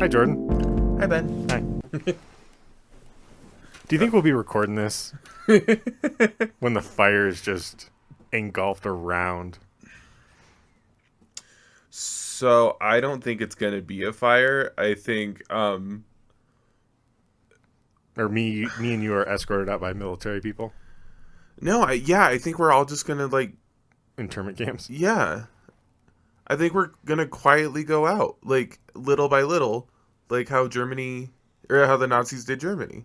Hi, Jordan. Hi, Ben. Hi. Do you think we'll be recording this when the fire is just engulfed around? So I don't think it's gonna be a fire. I think Or me and you are escorted out by military people? I think we're all just gonna Internment camps? I think we're gonna quietly go out, like little by little, like how Germany or how the Nazis did Germany.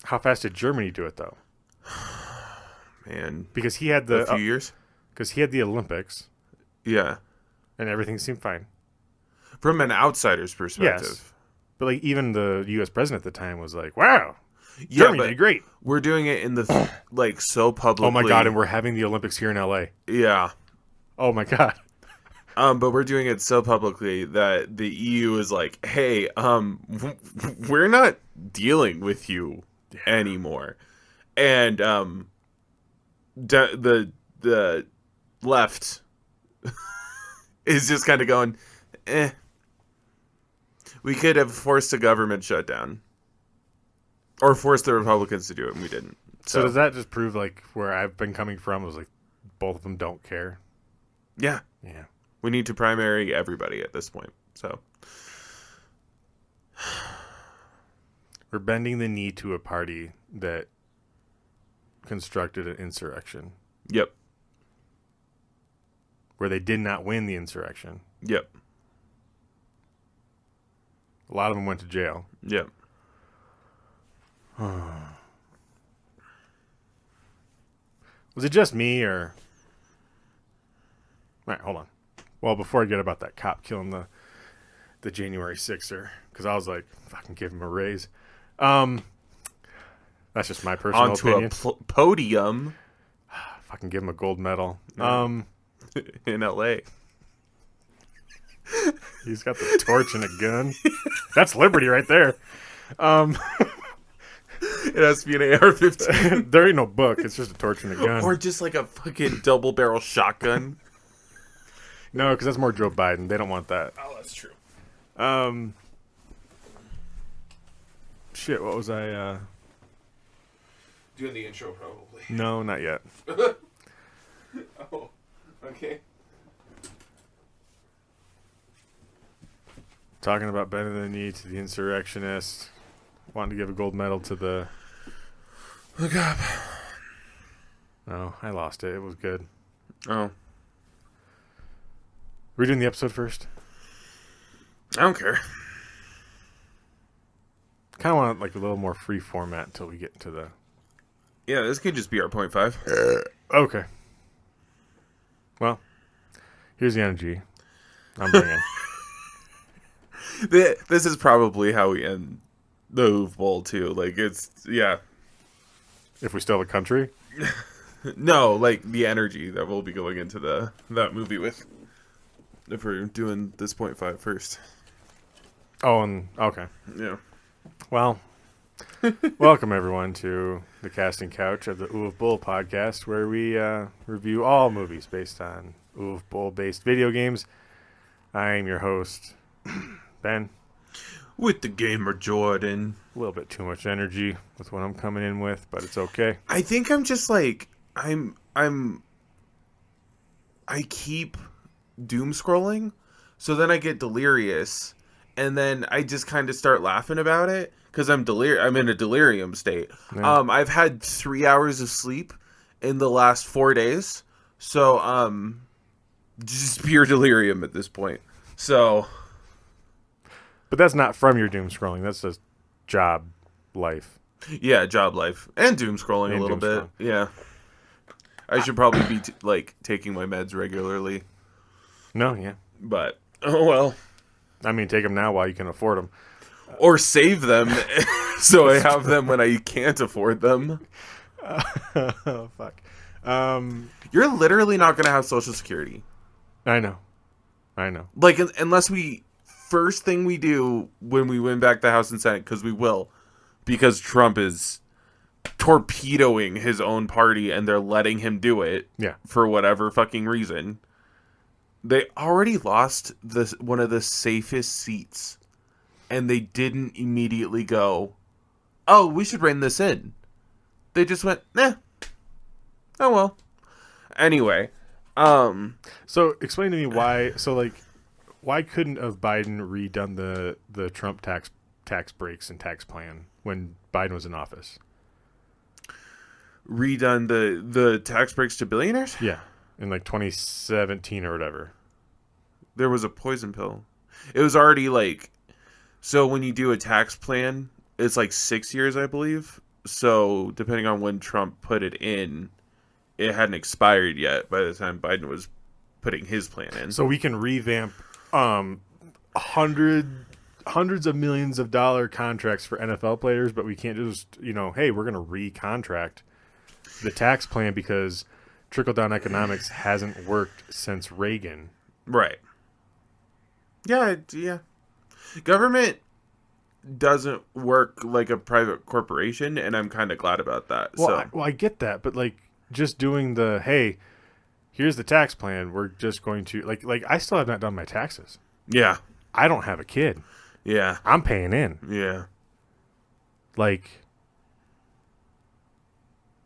How fast did Germany do it, though? Man, Because he had a few years. Because he had the Olympics, Yeah, and everything seemed fine. from an outsider's perspective. Yes. But like even the U.S. president at the time was like, "Wow, Yeah, Germany but did great." we're doing it in the so publicly. Oh my god! And we're having the Olympics here in L.A. Yeah. Oh my god! But we're doing it so publicly that the EU is like, hey, we're not dealing with you anymore. And the left is just kind of going, we could have forced a government shutdown. Or forced the Republicans to do it, and we didn't. So does that just prove like where I've been coming from was like both of them don't care? Yeah. Yeah. We need to primary everybody at this point. So We're bending the knee to a party that constructed an insurrection Yep. where they did not win the insurrection. Yep. A lot of them went to jail. Yep. Was it just me or... All right, hold on. Well, before I get about that cop killing the January 6er, because I was like, fucking give him a raise. That's just my personal Onto opinion. a podium Fucking give him a gold medal. in LA. He's got the torch and a gun. That's liberty right there. It has to be an AR-15. There ain't no book. It's just a torch and a gun. Or just like a fucking double barrel shotgun. No, because that's more Joe Biden. They don't want that. Oh, that's true. Shit, what was I... Doing the intro, probably. No, not yet. Oh, okay. Talking about bending the knee to the insurrectionists. Wanting to give a gold medal to the... Look up. Oh, I lost it. It was good. Oh. We're doing the episode first. I don't care. Kind of want like a little more free format until we get into the... Yeah, this could just be our 0.5. Okay. Well, here's the energy I'm bringing. This is probably how we end the Hoof Bowl, too. Like, it's... Yeah. If we still have a country? No, like, the energy that we'll be going into that movie with. If we're doing this 0.5 first. Oh, and... Okay. Yeah. Well, welcome everyone to the Casting Couch of the Oof Bull podcast, where we review all movies based on Oof Bull-based video games. I am your host, Ben. With the gamer Jordan. A little bit too much energy with what I'm coming in with, but it's okay. I think I'm just like I keep doom scrolling, so then I get delirious, and then I just kind of start laughing about it because I'm in a delirium state. Yeah. I've had 3 hours of sleep in the last 4 days, so just pure delirium at this point. So, But that's not from your doom scrolling. That's just job life. yeah, job life and doom scrolling And a little doom bit. Yeah, I should probably be taking my meds regularly. No, yeah. But, oh well. I mean, take them now while you can afford them. Or save them so I have them when I can't afford them. Oh, fuck. You're literally not going to have Social Security. I know. Like, unless first thing we do when we win back the House and Senate, because we will, because Trump is torpedoing his own party and they're letting him do it for whatever fucking reason. They already lost one of the safest seats and they didn't immediately go, oh, we should rein this in. They just went, oh well. Anyway, so explain to me why. So like, why couldn't have Biden redone the Trump tax breaks and tax plan when Biden was in office? Redone the tax breaks to billionaires? Yeah, in like 2017 or whatever. There was a poison pill. It was already like, so when you do a tax plan, it's like 6 years, I believe. So depending on when Trump put it in, it hadn't expired yet by the time Biden was putting his plan in. So we can revamp hundreds of millions of dollar contracts for NFL players, but we can't just, hey, we're going to recontract the tax plan because trickle-down economics hasn't worked since Reagan. Right. Yeah. Government doesn't work like a private corporation, and I'm kind of glad about that. Well, I get that, but like just doing hey, here's the tax plan. We're just going to like I still have not done my taxes. Yeah. I don't have a kid. Yeah. I'm paying in. Yeah.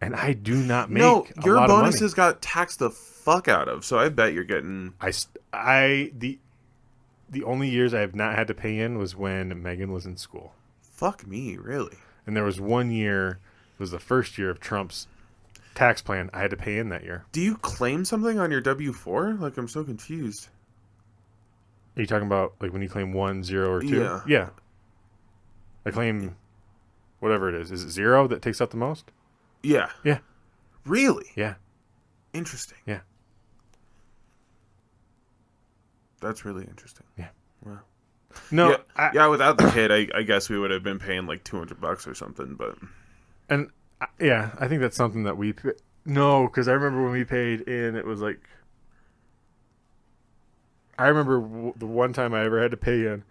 And I do not make your a lot bonuses of money. got taxed the fuck out of, so I bet you're getting... The only years I have not had to pay in was when Megan was in school. Fuck me, really? And there was 1 year, it was the first year of Trump's tax plan, I had to pay in that year. Do you claim something on your W-4? Like, I'm so confused. Are you talking about like when you claim 1, 0, or 2? Yeah. Yeah. I claim whatever it is. Is it 0 that takes out the most? Yeah. Yeah. Really? Yeah. Interesting. Yeah. That's really interesting. Yeah. Wow. No. Yeah, without the kid, I guess we would have been paying like $200 or something, but... And, yeah, I think that's something that we... No, because I remember when we paid in, it was like... I remember the one time I ever had to pay in,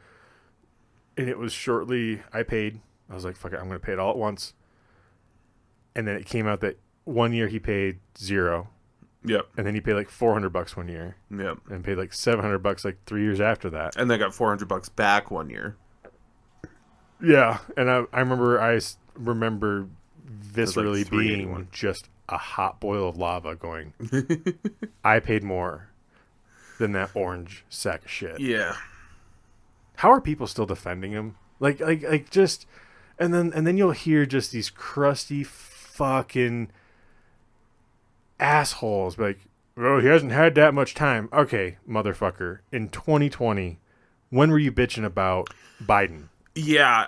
and it was shortly... I paid. I was like, fuck it, I'm going to pay it all at once. And then it came out that 1 year he paid 0. Yep. And then he paid like $400 1 year. Yep. And paid like $700 like 3 years after that. And then got $400 back 1 year. Yeah. And I remember viscerally like being just a hot boil of lava going, I paid more than that orange sack of shit. Yeah. How are people still defending him? Like just, and then you'll hear just these crusty fucking assholes like, oh, he hasn't had that much time. Okay, motherfucker. In 2020, when were you bitching about Biden? Yeah.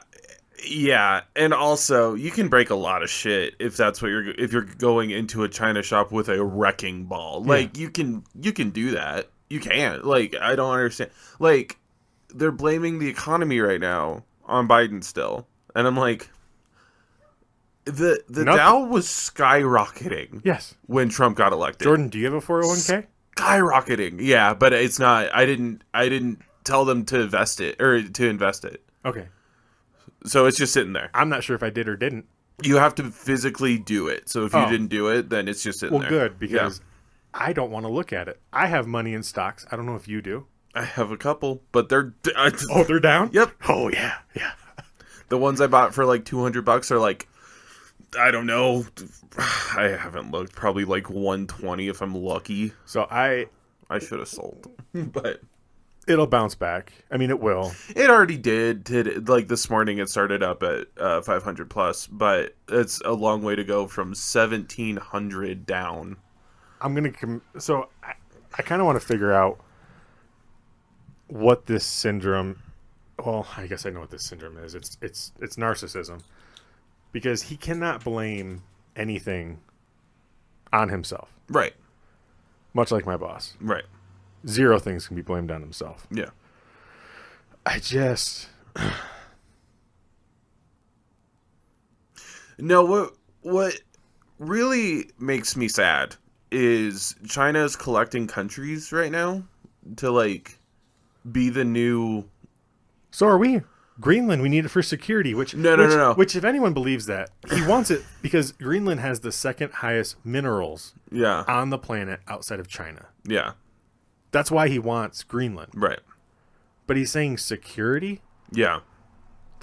Yeah, and also you can break a lot of shit if that's what if you're going into a china shop with a wrecking ball. Like you can do that. You can. Like, I don't understand. Like, they're blaming the economy right now on Biden still. And I'm like, the Dow was skyrocketing. Yes. When Trump got elected. Jordan, do you have a 401k? Skyrocketing. Yeah, but it's not. I didn't tell them to invest it. Okay. So it's just sitting there. I'm not sure if I did or didn't. You have to physically do it. So if you didn't do it, then it's just sitting there. Well, good, because I don't want to look at it. I have money in stocks. I don't know if you do. I have a couple, but they're... Oh, they're down? Yep. Oh, yeah. Yeah. The ones I bought for like $200 are like, I don't know. I haven't looked. Probably like 120 if I'm lucky. So I should have sold. But... it'll bounce back. I mean, it will. It already did. Like this morning, it started up at 500 plus, but it's a long way to go from 1,700 down. I'm gonna. So I kind of want to figure out what this syndrome. Well, I guess I know what this syndrome is. It's narcissism, because he cannot blame anything on himself. Right. Much like my boss. Right. 0 things can be blamed on himself. Yeah. I just... No, what really makes me sad is China's collecting countries right now to, like, be the new... So are we. Greenland, we need it for security, which... No. Which, if anyone believes that, he wants it because Greenland has the second highest minerals on the planet outside of China. Yeah. That's why he wants Greenland. Right. But he's saying security? Yeah.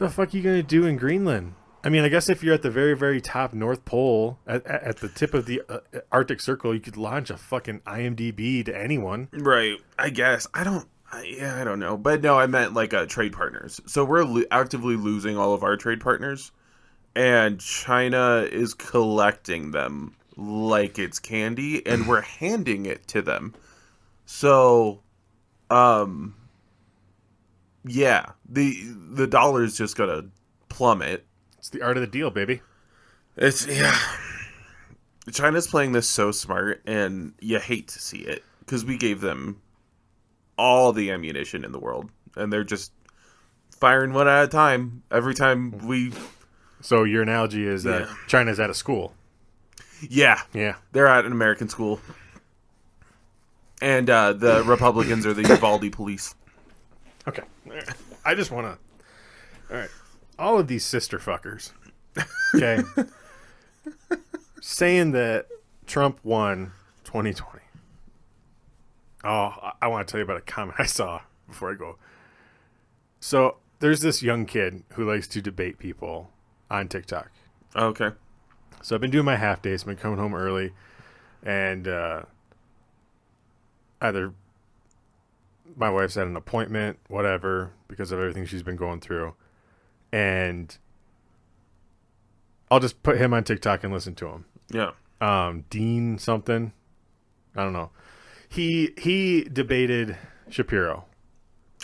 the fuck are you going to do in Greenland? I mean, I guess if you're at the very, very top North Pole, at the tip of the Arctic Circle, you could launch a fucking IMDb to anyone. Right. I guess. I don't know. But no, I meant like trade partners. So we're actively losing all of our trade partners, and China is collecting them like it's candy, and we're handing it to them. So, yeah, the dollar is just gonna plummet. It's the art of the deal, baby. Yeah. China's playing this so smart, and you hate to see it because we gave them all the ammunition in the world, and they're just firing one at a time every time we. So your analogy is that China's at a school. Yeah, they're at an American school, and the Republicans are the Uvalde police. Okay, I just want to. All right, all of these sister fuckers. Okay, saying that Trump won 2020. Oh, I want to tell you about a comment I saw before I go. So there's this young kid who likes to debate people on TikTok. Okay. So I've been doing my half days. I've been coming home early, and either my wife's at an appointment, whatever, because of everything she's been going through, and I'll just put him on TikTok and listen to him. Yeah. Dean something, I don't know. He debated Shapiro.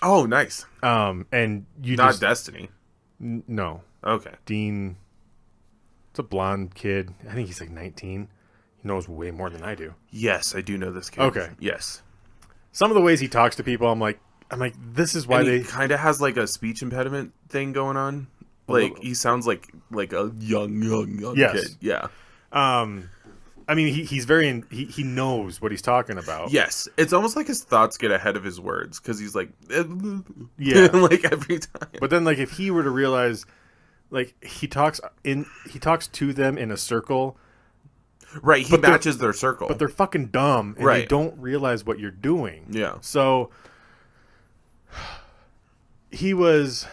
Oh, nice. And you not just, Destiny. No. Okay. Dean. It's a blonde kid. I think he's like 19. He knows way more than I do. Yes, I do know this kid. Okay. Yes. Some of the ways he talks to people, I'm like, this is why he kind of has like a speech impediment thing going on. Like he sounds like a young kid. Yeah. I mean, he's very he knows what he's talking about. Yes, it's almost like his thoughts get ahead of his words because he's like, yeah, like every time. But then, like, if he were to realize, like, he talks to them in a circle, right? He matches their circle, but they're fucking dumb, and they don't realize what you're doing. Yeah. So he was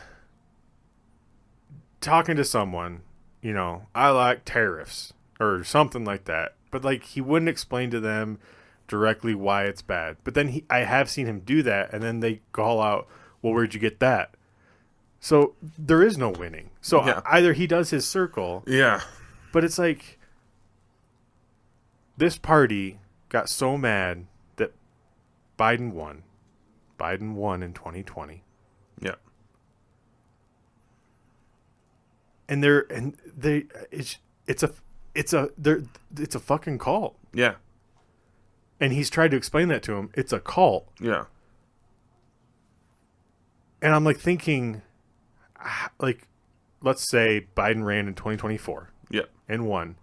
talking to someone, you know, I like tariffs or something like that. But, like, he wouldn't explain to them directly why it's bad. But then I have seen him do that, and then they call out, well, where'd you get that? So there is no winning. So either he does his circle. Yeah. But it's like this party got so mad that Biden won. Biden won in 2020. Yeah. And it's a fucking cult. Yeah. And he's tried to explain that to him. It's a cult. Yeah. And I'm like thinking, like, let's say Biden ran in 2024. Yeah. And won.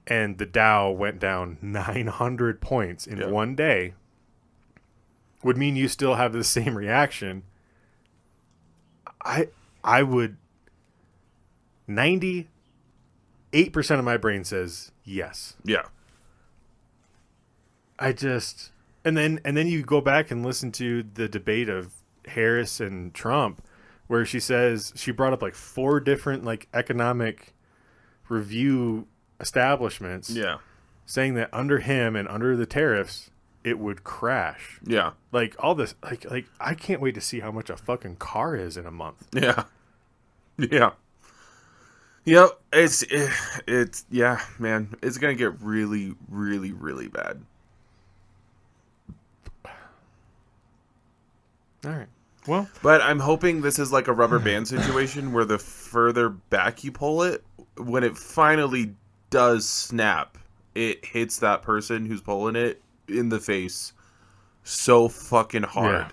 And the Dow went down 900 points in one day. Would mean you still have the same reaction. I would 98% of my brain says yes. Yeah. And then you go back and listen to the debate of Harris and Trump, where she says she brought up like 4 different like economic review establishments. Yeah. Saying that under him and under the tariffs, it would crash. Yeah. Like all this, like I can't wait to see how much a fucking car is in a month. Yeah. Yeah. Yep, it's yeah, man. It's gonna get really, really, really bad. All right. Well, but I'm hoping this is like a rubber band situation where the further back you pull it, when it finally does snap, it hits that person who's pulling it in the face so fucking hard. Yeah.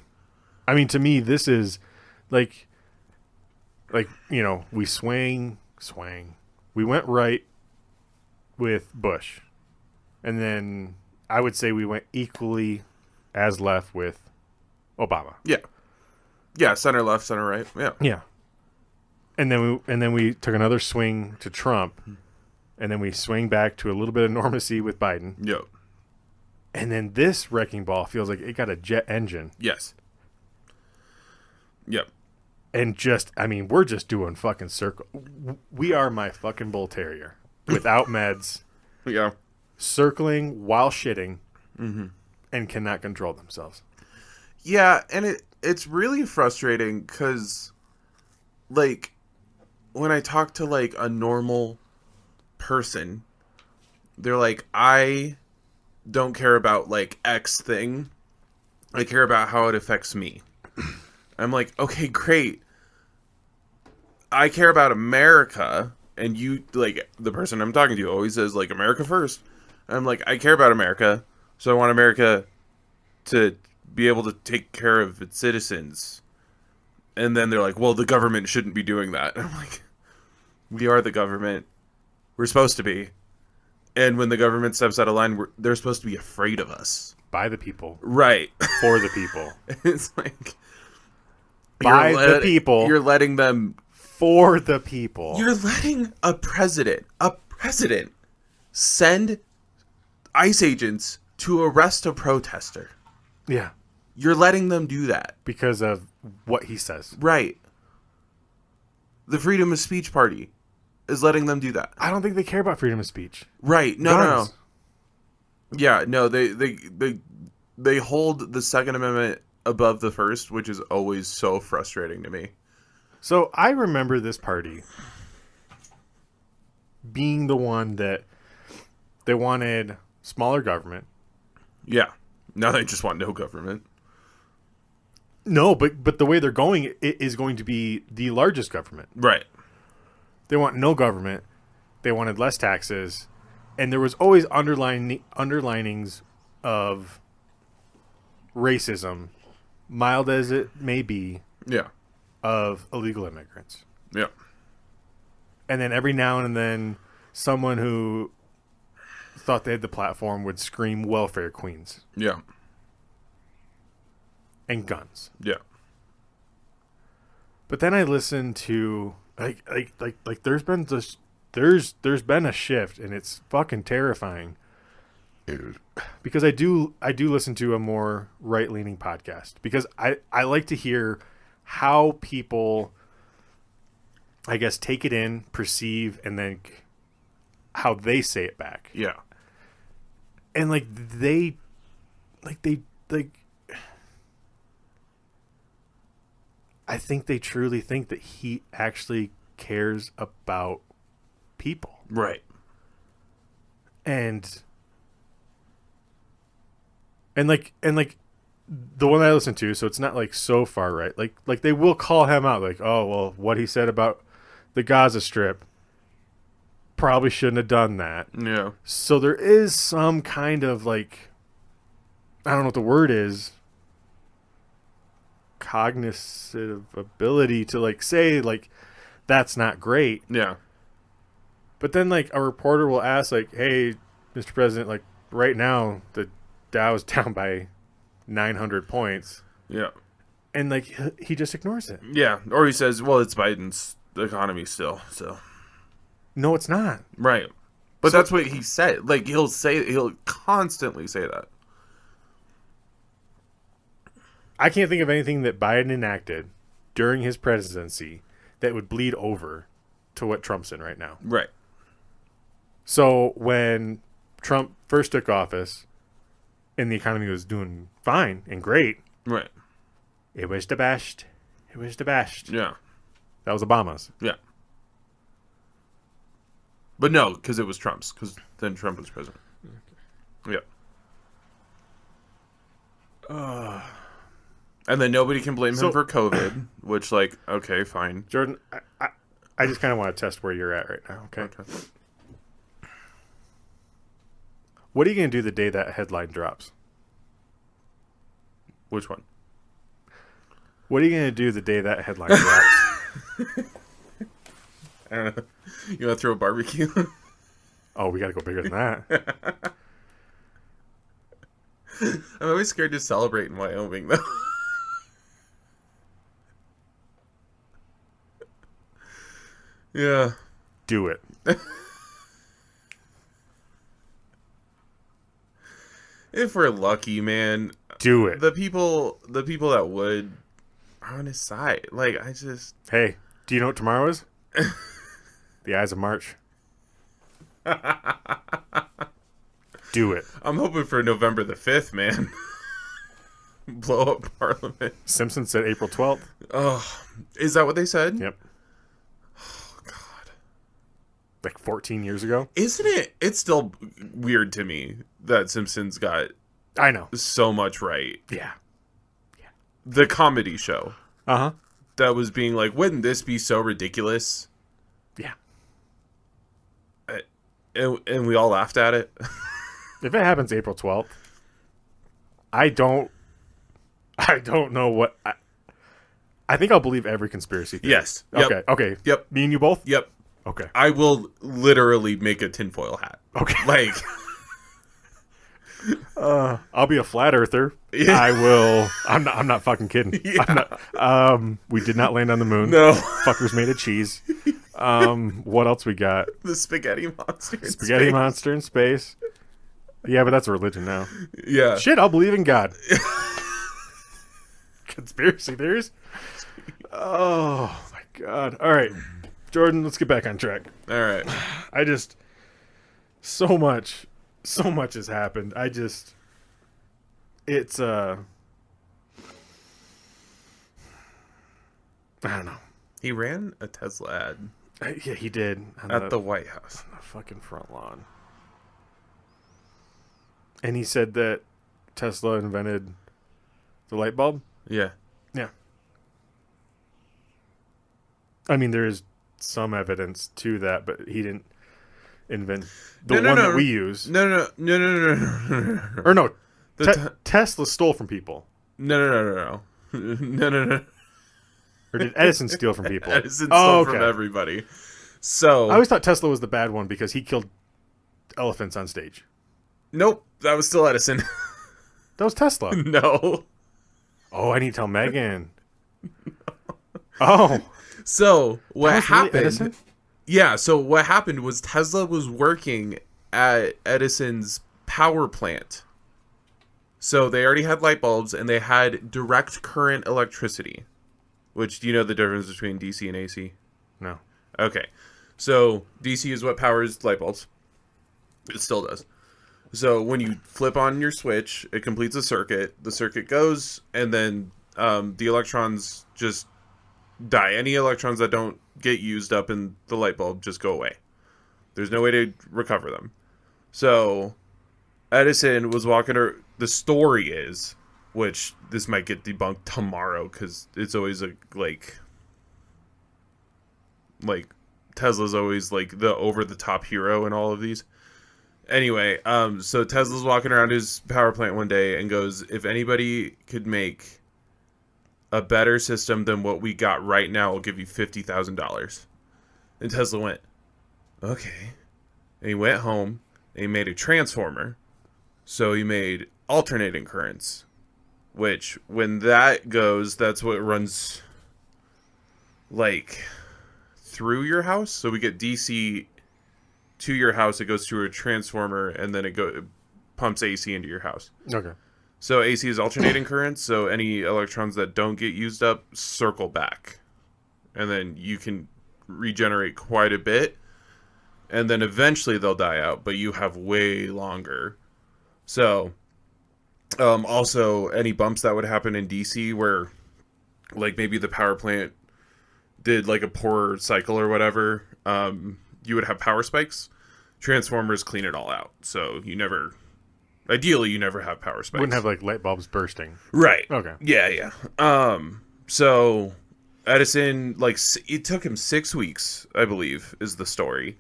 I mean, to me, this is like, you know, we swang. We went right with Bush. And then I would say we went equally as left with Obama. Yeah. Yeah, center left, center right. Yeah. Yeah. And then we took another swing to Trump. And then we swing back to a little bit of normalcy with Biden. Yep. And then this wrecking ball feels like it got a jet engine. Yes. Yep. And we're just doing fucking circle. We are my fucking bull terrier without meds, Yeah. circling while shitting, and cannot control themselves. Yeah, and it's really frustrating because, like, when I talk to, like, a normal person, they're like, I don't care about, like, X thing. I care about how it affects me. I'm like, okay, great. I care about America, and you, like, the person I'm talking to always says, like, America first. I'm like, I care about America, so I want America to be able to take care of its citizens. And then they're like, well, the government shouldn't be doing that. I'm like, we are the government. We're supposed to be. And when the government steps out of line, they're supposed to be afraid of us. By the people. Right. For the people. It's like... By the people. You're letting them... For the people. You're letting a president send ICE agents to arrest a protester. Yeah. You're letting them do that. Because of what he says. Right. The Freedom of Speech Party is letting them do that. I don't think they care about freedom of speech. Right. No. Yeah, no, they hold the Second Amendment above the First, which is always so frustrating to me. So I remember this party being the one that they wanted smaller government. Yeah. Now they just want no government. No, but the way they're going, it is going to be the largest government. Right. They want no government. They wanted less taxes. And there was always underlinings of racism, mild as it may be, Yeah. of illegal immigrants. Yeah. And then every now and then, someone who thought they had the platform would scream welfare queens. Yeah. And guns. Yeah. But then I listened to like there's been this there's been a shift, and it's fucking terrifying. Because I do listen to a more right-leaning podcast because I like to hear how people, I guess, take it in, perceive, and then how they say it back. Yeah. And they I think they truly think that he actually cares about people. Right. And the one I listen to, so it's not like so far right. Like they will call him out, like, oh well, what he said about the Gaza Strip, probably shouldn't have done that. Yeah. So there is some kind of like, I don't know what the word is, cognitive ability to like say like that's not great. Yeah. But then like a reporter will ask like, hey, Mr. President, like right now the Dow is down by 900 points. Yeah. And like he just ignores it. Yeah. Or he says, well, it's Biden's economy still, so. No, it's not. Right. But that's what he said. Like he'll constantly say that. I can't think of anything that Biden enacted during his presidency that would bleed over to what Trump's in right now. Right. So when Trump first took office and the economy was doing fine and great, Right. it was the best. It was the best. Yeah. That was Obama's. Yeah. But no, because it was Trump's, because then Trump was president. Okay. Yeah. And then nobody can blame him for COVID, which, like, okay, fine. Jordan, I just kind of want to test where you're at right now, okay? What are you going to do the day that headline drops? Which one? What are you going to do the day that headline drops? I don't know. You want to throw a barbecue? Oh, we got to go bigger than that. I'm always scared to celebrate in Wyoming, though. Yeah. Do it. If we're lucky, man. Do it. The people that would on his side. Like, I just... Hey, do you know what tomorrow is? The Eyes of March. Do it. I'm hoping for November the 5th, man. Blow up Parliament. Simpsons said April 12th. Oh, is that what they said? Yep. Oh, God. Like 14 years ago. Isn't it? It's still weird to me that Simpsons got I know. so much right. Yeah. The comedy show. Uh-huh. That was being like, wouldn't this be so ridiculous? Yeah. And we all laughed at it. If it happens April 12th, I don't know what... I think I'll believe every conspiracy theory. Yes. Yep. Okay. Yep. Me and you both? Yep. Okay. I will literally make a tinfoil hat. Okay. Like... I'll be a flat earther. Yeah. I will. I'm not fucking kidding. Yeah. I'm not, we did not land on the moon. No. Fuckers made of cheese. What else we got? The spaghetti monster. Spaghetti monster in space. Yeah, but that's a religion now. Yeah. Shit, I'll believe in God. Conspiracy theories? Oh, my God. All right. Jordan, let's get back on track. All right. I just... So much has happened. It's I don't know. He ran a Tesla ad Yeah, he did at the White House. on the fucking front lawn, and he said that Tesla invented the light bulb. Yeah. Yeah, I mean there is some evidence to that, but he didn't invent the one that we use. No. Or no, The Tesla stole from people. No. Or did Edison steal from people? Edison stole from okay. everybody. So I always thought Tesla was the bad one because he killed elephants on stage. nope, that was still Edison. That was Tesla. No. Oh, I need to tell Megan. Oh. So what That was really happened? Edison? Yeah. So what happened was Tesla was working at Edison's power plant. So they already had light bulbs and they had direct current electricity. Which, do you know the difference between DC and AC? No. Okay. So DC is what powers light bulbs. It still does. So when you flip on your switch, it completes a circuit. The circuit goes, and then the electrons just die. Any electrons that don't get used up in the light bulb just go away. There's no way to recover them. So Edison was walking the story is, which this might get debunked tomorrow because it's always like Tesla's always like the over the top hero in all of these. Anyway, so Tesla's walking around his power plant one day and goes, if anybody could make a better system than what we got right now, I'll give you $50,000. And Tesla went, okay. And he went home and he made a transformer. So he made alternating currents, which when that goes, that's what runs like through your house. So we get DC to your house, it goes through a transformer, and then it pumps AC into your house. Okay. So AC is alternating currents, so any electrons that don't get used up circle back. And then you can regenerate quite a bit, and then eventually they'll die out, but you have way longer. So, also, any bumps that would happen in DC where, like, maybe the power plant did, like, a poor cycle or whatever, you would have power spikes. Transformers clean it all out. So ideally you never have power spikes. Wouldn't have like light bulbs bursting. Right. Okay. Yeah. So Edison, like, it took him 6 weeks, I believe, is the story.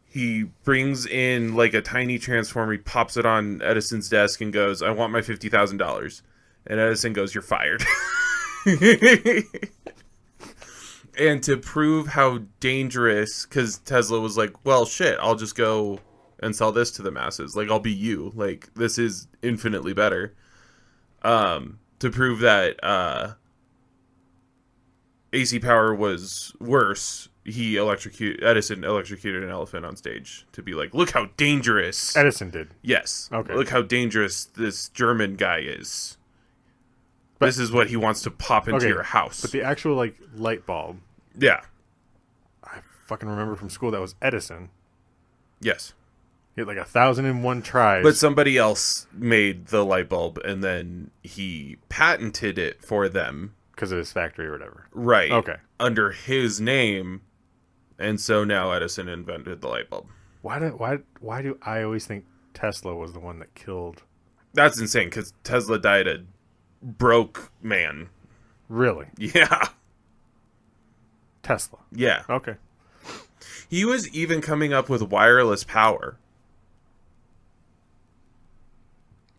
He brings in like a tiny transformer, he pops it on Edison's desk and goes, I want my $50,000. And Edison goes, you're fired. And to prove how dangerous, because Tesla was like, well, shit, I'll just go and sell this to the masses. Like, I'll be you. Like, this is infinitely better. To prove that AC power was worse, Edison electrocuted an elephant on stage to be like, look how dangerous. Edison did. Yes. Okay. Look how dangerous this German guy is. this is what he wants to pop into your house. But the actual, like, light bulb, yeah. I fucking remember from school that was Edison. Yes. He had like 1,001 tries. But somebody else made the light bulb, and then he patented it for them. Because of his factory or whatever. Right. Okay. Under his name, and so now Edison invented the light bulb. Why do I always think Tesla was the one that killed? That's insane, because Tesla died a broke man. Really? Yeah. Tesla. Yeah. Okay. He was even coming up with wireless power.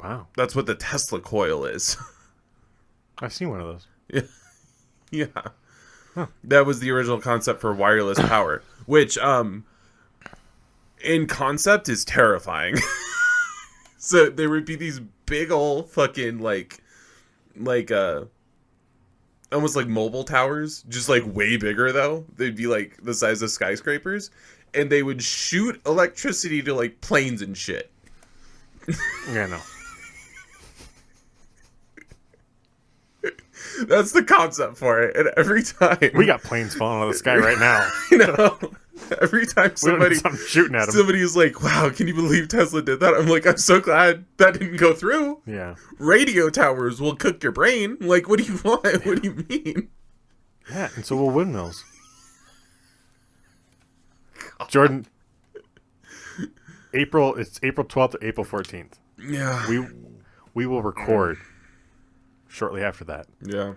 Wow. That's what the Tesla coil is. I've seen one of those. Yeah. Huh. That was the original concept for wireless power, which in concept is terrifying. So there would be these big old fucking like almost like mobile towers, just like way bigger though. They'd be like the size of skyscrapers, and they would shoot electricity to like planes and shit. Yeah, no. That's the concept for it, and every time We got planes falling out of the sky right now. you know, every time somebody shooting at them. somebody is like, "Wow, can you believe Tesla did that?" I'm like, "I'm so glad that didn't go through." Yeah. Radio towers will cook your brain. Like, what do you want? What do you mean? Yeah, and so will windmills. Jordan, it's April 12th to April 14th. Yeah. We will record shortly after that. Yeah.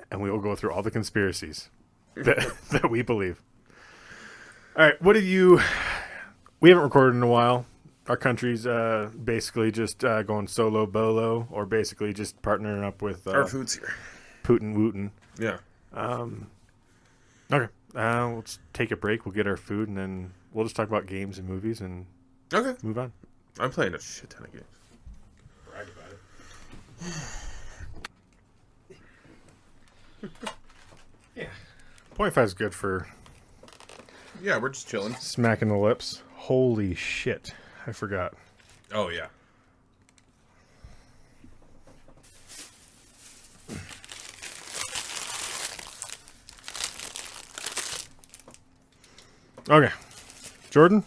And we will go through all the conspiracies that we believe. All right, we haven't recorded in a while. Our country's basically just going solo bolo, or basically just partnering up with Our food's here. Putin Wootin. Yeah. Okay, let's take a break. We'll get our food, and then we'll just talk about games and movies and Okay. move on. I'm playing a shit ton of games. Brag about it. Yeah. 0.5 is good for Yeah, we're just chilling. smacking the lips. Holy shit. I forgot. Oh, yeah. Okay. Jordan,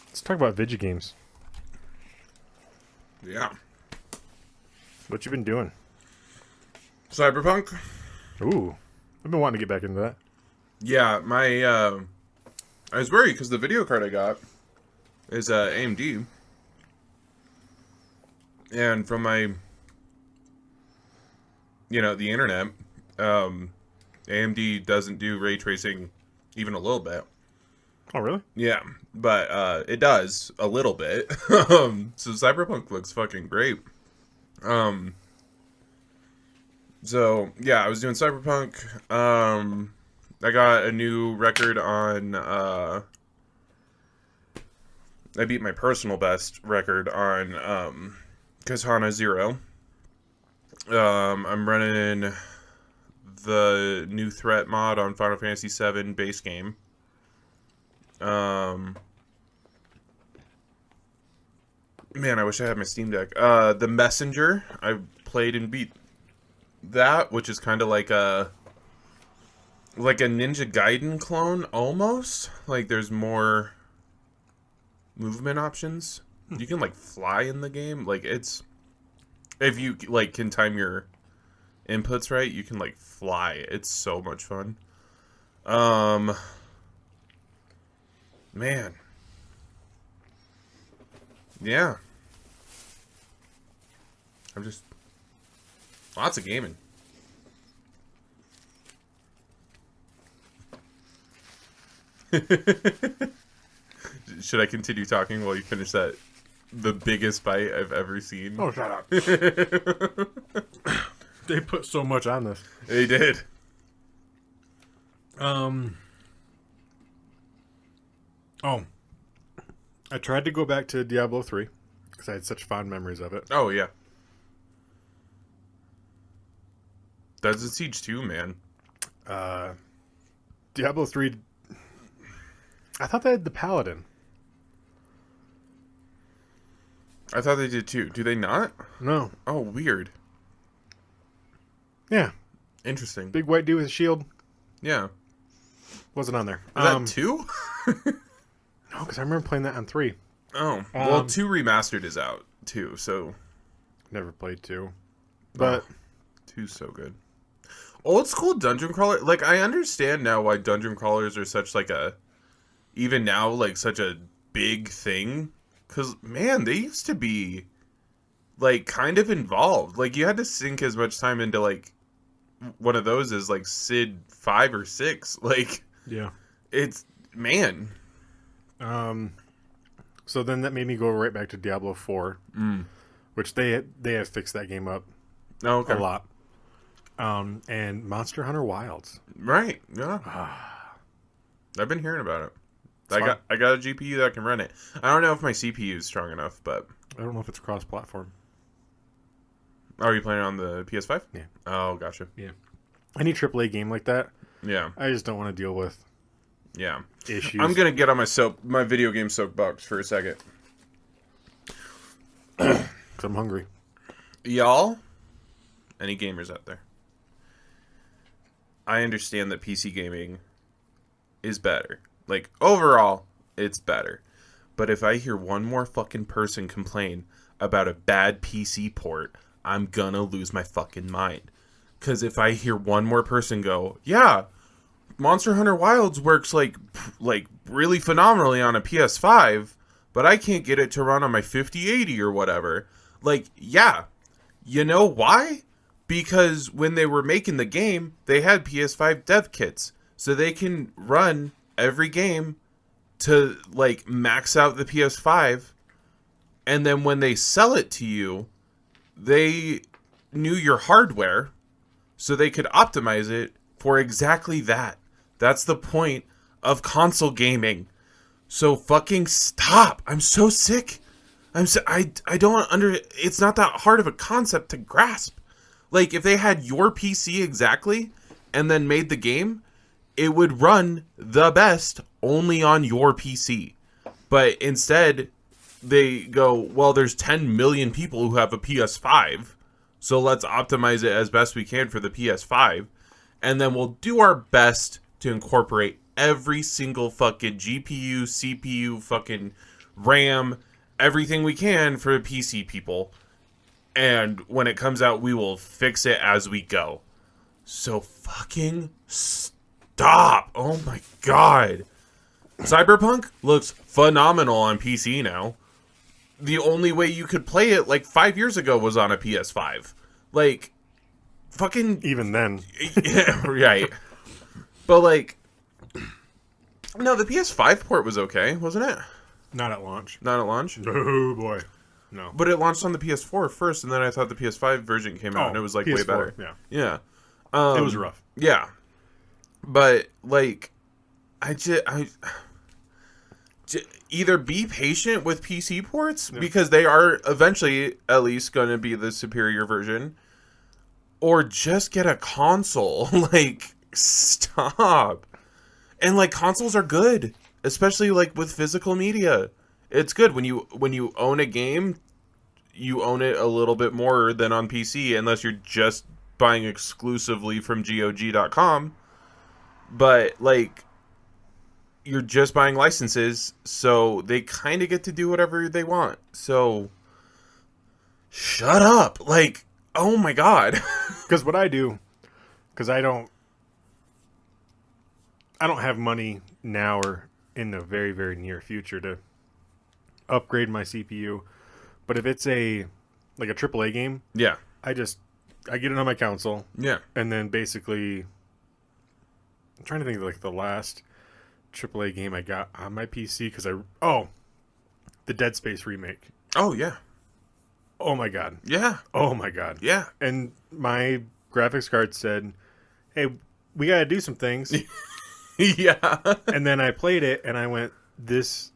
let's talk about video games. Yeah. What you been doing? Cyberpunk? Ooh. I've been wanting to get back into that. Yeah, I was worried because the video card I got is AMD. And from my, the internet, AMD doesn't do ray tracing even a little bit. Oh, really? Yeah, but it does a little bit. So Cyberpunk looks fucking great. So yeah, I was doing Cyberpunk. I got a new record on. I beat my personal best record on Katana Zero. I'm running the new threat mod on Final Fantasy VII base game. Man, I wish I had my Steam Deck. The Messenger, I played and beat that, which is kind of like a Ninja Gaiden clone, almost. Like, there's more movement options. You can, like, fly in the game. Like, it's... If you, like, can time your inputs right, you can, like, fly. It's so much fun. Man. Yeah. I'm just... Lots of gaming. Should I continue talking while you finish that? The biggest bite I've ever seen. Oh, shut up. They put so much on this. They did. Oh. I tried to go back to Diablo 3 because I had such fond memories of it. Oh, yeah. That's a Siege 2, man. Diablo 3... I thought they had the Paladin. I thought they did too. Do they not? No. Oh, weird. Yeah. Interesting. Big white dude with a shield. Yeah. Wasn't on there. Is that 2? No, because I remember playing that on 3. Oh. Well, 2 remastered is out too, so. Never played 2. But 2's so good. Old school dungeon crawler. Like, I understand now why dungeon crawlers are such like a. Even now, like, such a big thing. Because, man, they used to be, like, kind of involved. Like, you had to sink as much time into, like, one of those as, like, Sid 5 or 6. Like, yeah. it's, man. So then that made me go right back to Diablo 4, which they have fixed that game up Okay. a lot. And Monster Hunter Wilds. Right, yeah. I've been hearing about it. I got a GPU that can run it. I don't know if my CPU is strong enough, but I don't know if it's cross-platform. are you playing on the PS5? Yeah. Oh, gotcha. Yeah. Any AAA game like that, Yeah. I just don't want to deal with Yeah. issues. I'm gonna get on my video game soapbox for a second. 'Cause I'm hungry. Y'all, any gamers out there? I understand that PC gaming is better. Like, overall, it's better. But if I hear one more fucking person complain about a bad PC port, I'm gonna lose my fucking mind. Because if I hear one more person go, yeah, Monster Hunter Wilds works like really phenomenally on a PS5, but I can't get it to run on my 5080 or whatever. Like, yeah. You know why? Because when they were making the game, they had PS5 dev kits. So they can run every game to, like, max out the PS5. And then when they sell it to you, they knew your hardware, so they could optimize it for exactly that. That's the point of console gaming. So fucking stop. I'm so sick. I don't it's not that hard of a concept to grasp. Like, if they had your PC exactly and then made the game, it would run the best only on your PC. But instead, they go, well, there's 10 million people who have a PS5, so let's optimize it as best we can for the PS5, and then we'll do our best to incorporate every single fucking GPU, CPU, fucking RAM, everything we can for the PC people. And when it comes out, we will fix it as we go. So fucking stop. Oh my god. Cyberpunk looks phenomenal on PC now. The only way you could play it like 5 years ago was on a PS5. Like, fucking... Even then. Yeah, right. But like... No, the PS5 port was okay, wasn't it? Not at launch. Not at launch? Oh, boy. No. But it launched on the PS4 first, and then I thought the PS5 version came out, and it was like PS4, way better. Yeah. Yeah. It was rough. Yeah. But, like, either be patient with PC ports, because they are eventually at least going to be the superior version, or just get a console. Like, stop. And, like, consoles are good, especially, like, with physical media. It's good when you own a game, you own it a little bit more than on PC, unless you're just buying exclusively from GOG.com. But, like, you're just buying licenses, so they kind of get to do whatever they want. So, shut up. Like, oh my god. Because what I do, because I don't have money now or in the very, very near future to upgrade my CPU. But if it's a AAA game, Yeah. I get it on my console. Yeah. And then basically, I'm trying to think of like the last AAA game I got on my PC because the Dead Space remake. Oh, yeah. Oh my god. Yeah. Oh my god. Yeah. And my graphics card said, "Hey, we got to do some things." Yeah. And then I played it and I went, "This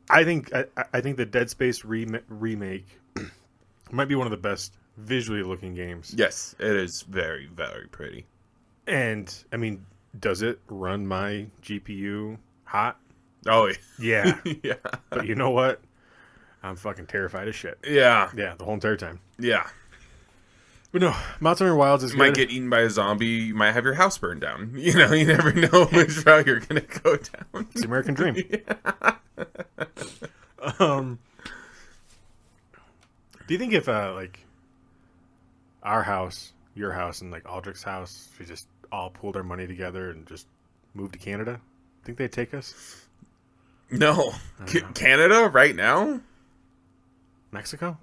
I think the Dead Space remake might be one of the best visually looking games." Yes, it is very, very pretty. And I mean, does it run my GPU hot? Oh, Yeah. yeah. But you know what? I'm fucking terrified as shit. Yeah. Yeah, the whole entire time. Yeah. But no, Monster Hunter Wilds is You good. might get eaten by a zombie. You might have your house burned down. You know, you never know which route you're going to go down. It's the American dream. Do you think if, like, our house, your house, and, like, Aldrich's house, if we just all pooled our money together and just moved to Canada, think they'd take us? No. Canada right now? Mexico?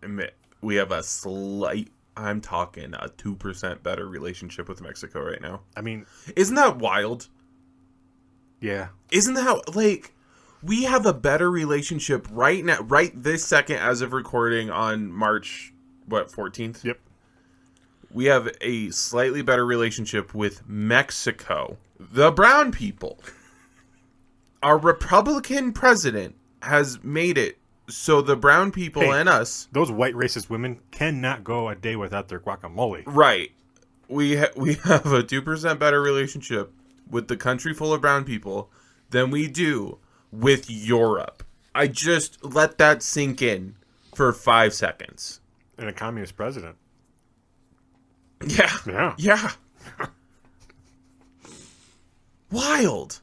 Admit, we have a slight, I'm talking a 2% better relationship with Mexico right now. I mean, isn't that wild? Yeah. Isn't that, like, we have a better relationship right now, right this second as of recording on March, 14th? Yep. We have a slightly better relationship with Mexico. The brown people. Our Republican president has made it so the brown people and us... Those white racist women cannot go a day without their guacamole. Right. We have a 2% better relationship with the country full of brown people than we do with Europe. I just let that sink in for 5 seconds. And a communist president. Yeah. Yeah. Yeah. Wild.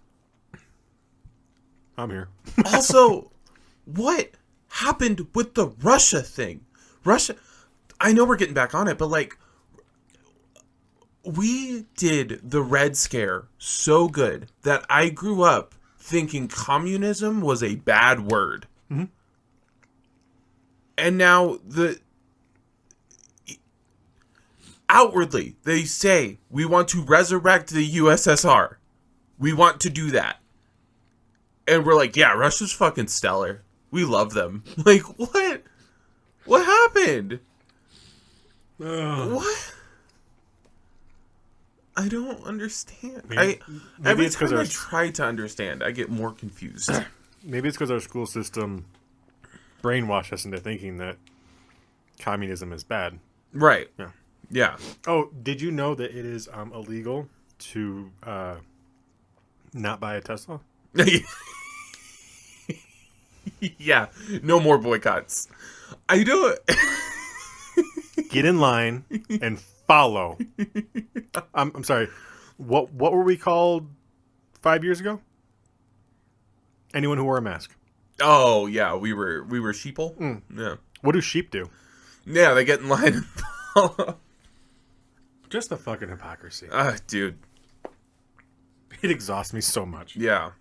I'm here. Also, what happened with the Russia thing? Russia, I know we're getting back on it, but like, we did the Red Scare so good that I grew up thinking communism was a bad word. Mm-hmm. And now outwardly, they say, we want to resurrect the USSR. We want to do that. And we're like, yeah, Russia's fucking stellar. We love them. Like, what? What happened? What? I don't understand. Every time I try to understand, I get more confused. Maybe it's because our school system brainwashed us into thinking that communism is bad. Right. Yeah. Yeah. Oh, did you know that it is illegal to not buy a Tesla? Yeah. No more boycotts. I do it. Get in line and follow. I'm sorry. What were we called 5 years ago? Anyone who wore a mask. Oh yeah, we were sheeple. Mm. Yeah. What do sheep do? Yeah, they get in line and follow. Just the fucking hypocrisy. Dude. It exhausts me so much. Yeah.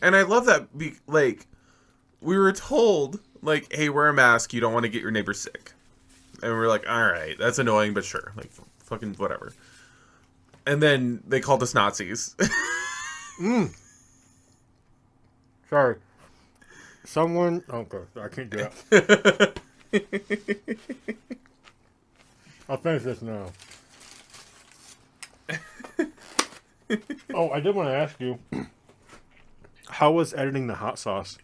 And I love that, like, we were told, like, hey, wear a mask, you don't want to get your neighbor sick. And we're like, all right, that's annoying, but sure. Like, fucking whatever. And then they called us Nazis. Sorry. Someone... Okay, I can't do that. I'll finish this now. Oh, I did want to ask you, how was editing the hot sauce?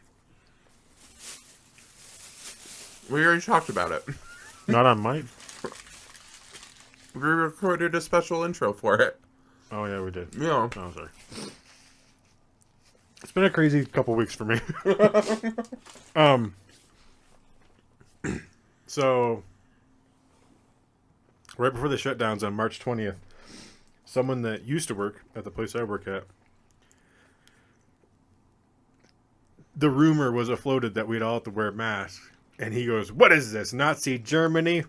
We already talked about it. Not on mic. We recorded a special intro for it. Oh, yeah, we did. Yeah. Oh, sorry. It's been a crazy couple weeks for me. So, right before the shutdowns on March 20th, someone that used to work at the place I work at, the rumor was afloated that we'd all have to wear masks. And he goes, "What is this, Nazi Germany?"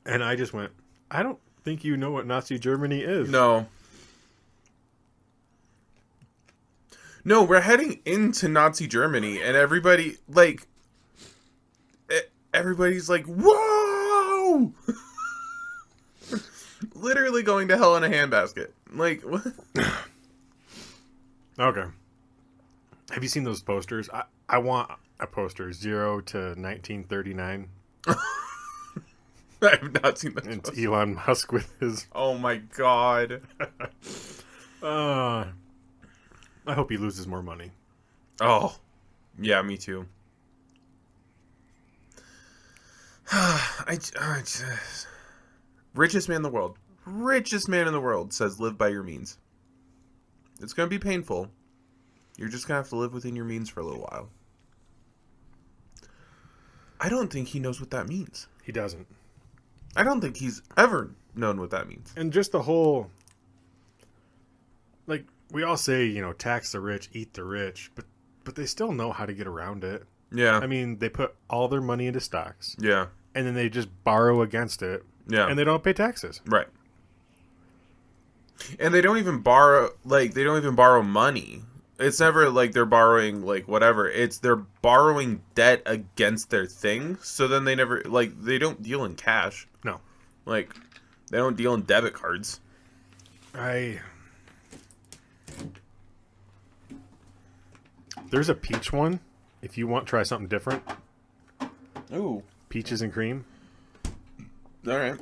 And I just went, I don't think you know what Nazi Germany is. No. No, we're heading into Nazi Germany, and everybody's like, whoa! Literally going to hell in a handbasket. Like, what? Okay. Have you seen those posters? I want a poster 0 to 1939. I have not seen that. It's Elon Musk with his... Oh my god. I hope he loses more money. Oh. Yeah, me too. Richest man in the world. Richest man in the world says live by your means. It's going to be painful. You're just going to have to live within your means for a little while. I don't think he knows what that means. He doesn't. I don't think he's ever known what that means. And just the whole, like, we all say, tax the rich, eat the rich, but they still know how to get around it. Yeah. I mean, they put all their money into stocks. Yeah. And then they just borrow against it. Yeah. And they don't pay taxes. Right. And they don't even borrow money. It's never like they're borrowing like whatever. It's they're borrowing debt against their thing. So then they never they don't deal in cash. No. Like they don't deal in debit cards. There's a peach one. If you want to try something different. Ooh. Peaches and cream. All right.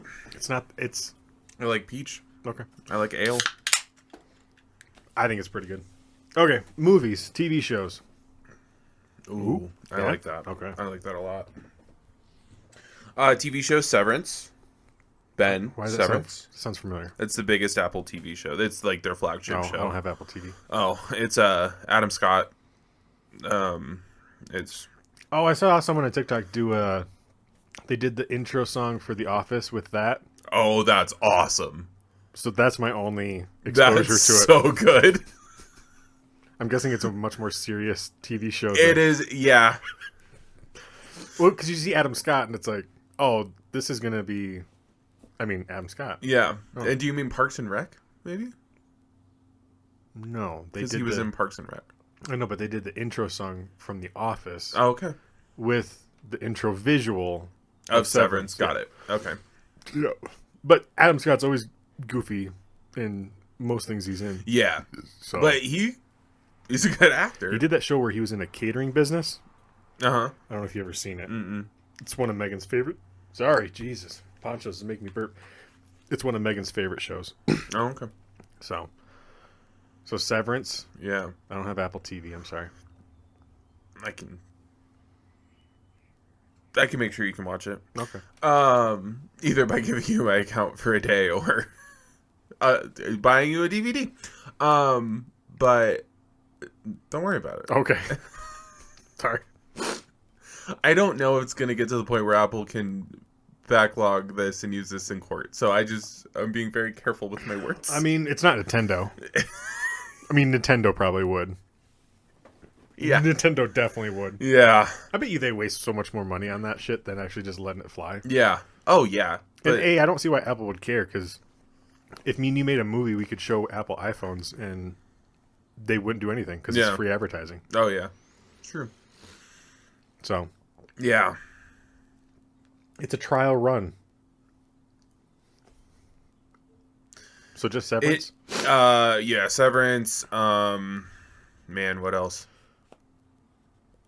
I like peach. Okay. I like ale. I think it's pretty good. Okay. Movies, TV shows. Ooh. I like that. Okay. I like that a lot. TV show Severance. Ben. Why is Severance. that sounds familiar. It's the biggest Apple TV show. It's like their flagship show. I don't have Apple TV. Oh, it's Adam Scott. It's. Oh, I saw someone on TikTok do they did the intro song for The Office with that. Oh, that's awesome. So that's my only exposure That's to it. so good. I'm guessing it's a much more serious TV show. It is, yeah. Well, because you see Adam Scott, and it's like, oh, this is gonna be. I mean, Adam Scott. Yeah. Oh. And do you mean Parks and Rec? Maybe. No, because he was in Parks and Rec. I know, but they did the intro song from The Office. Oh, okay. With the intro visual of Severance. Got yeah. it. Okay. Yeah. But Adam Scott's always goofy in most things he's in. Yeah. So. But he's a good actor. He did that show where he was in a catering business. Uh-huh. I don't know if you've ever seen it. Mm-mm. It's one of Megan's favorite. Sorry, Jesus. Ponchos is making me burp. It's one of Megan's favorite shows. Oh, okay. So Severance. Yeah. I don't have Apple TV. I'm sorry. I can make sure you can watch it. Okay. Either by giving you my account for a day or buying you a DVD. But don't worry about it. Okay. Sorry. I don't know if it's going to get to the point where Apple can backlog this and use this in court. So I'm being very careful with my words. I mean, it's not Nintendo. I mean, Nintendo probably would. Yeah. Nintendo definitely would. Yeah. I bet you they waste so much more money on that shit than actually just letting it fly. Yeah. Oh, yeah. But I don't see why Apple would care, because if me and you made a movie, we could show Apple iPhones and they wouldn't do anything because it's free advertising. Oh, yeah. True. So. Yeah. It's a trial run. So just Severance? Yeah, Severance. Man, what else?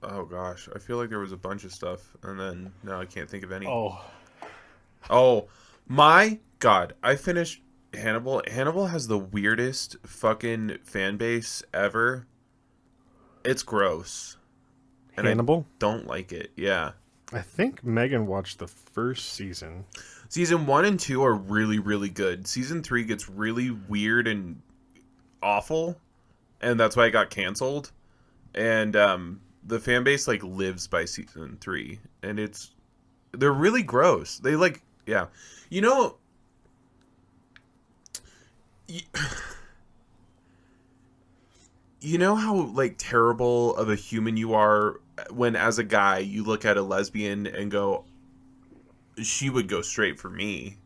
Oh, gosh. I feel like there was a bunch of stuff, and then now I can't think of any. Oh, my God. I finished Hannibal. Hannibal has the weirdest fucking fan base ever. It's gross. And Hannibal? I don't like it. Yeah. I think Megan watched the first season. Season 1 and 2 are really, really good. Season 3 gets really weird and awful, and that's why it got canceled. And the fan base lives by season 3, and they're really gross. They yeah. You know, you know how terrible of a human you are when, as a guy, you look at a lesbian and go, she would go straight for me.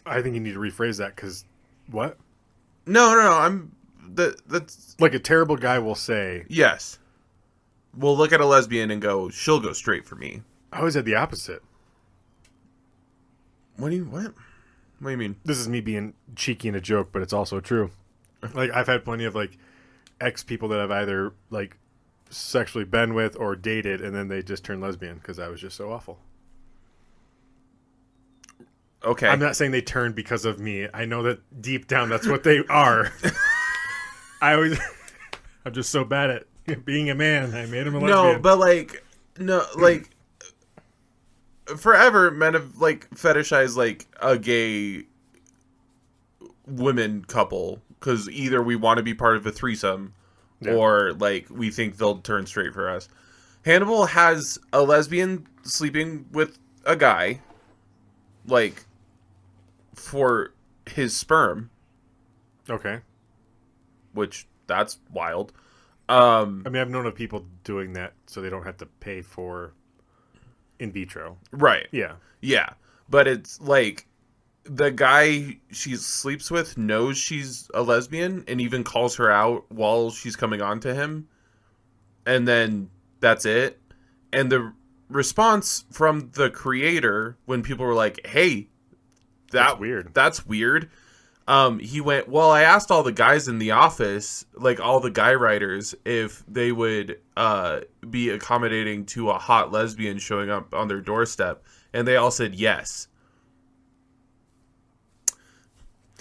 I think you need to rephrase that, because what? No. That's like a terrible guy will say. Yes. We'll look at a lesbian and go, she'll go straight for me. I always had the opposite. What do you mean? This is me being cheeky in a joke, but it's also true. I've had plenty of ex people that I've either sexually been with or dated, and then they just turn lesbian because I was just so awful. Okay. I'm not saying they turned because of me. I know that deep down that's what they are. I'm just so bad at being a man. I made him a lesbian. No, but forever men have fetishized a gay women couple because either we want to be part of a threesome Yeah. or like we think they'll turn straight for us. Hannibal has a lesbian sleeping with a guy, like, for his sperm. Okay. Which, that's wild. I mean, I've known of people doing that so they don't have to pay for in vitro. Right. Yeah. Yeah. But it's like the guy she sleeps with knows she's a lesbian and even calls her out while she's coming on to him. And then that's it. And the response from the creator when people were like, hey, That's weird. That's weird. He went, well, I asked all the guys in the office, like all the guy writers, if they would be accommodating to a hot lesbian showing up on their doorstep. And they all said yes.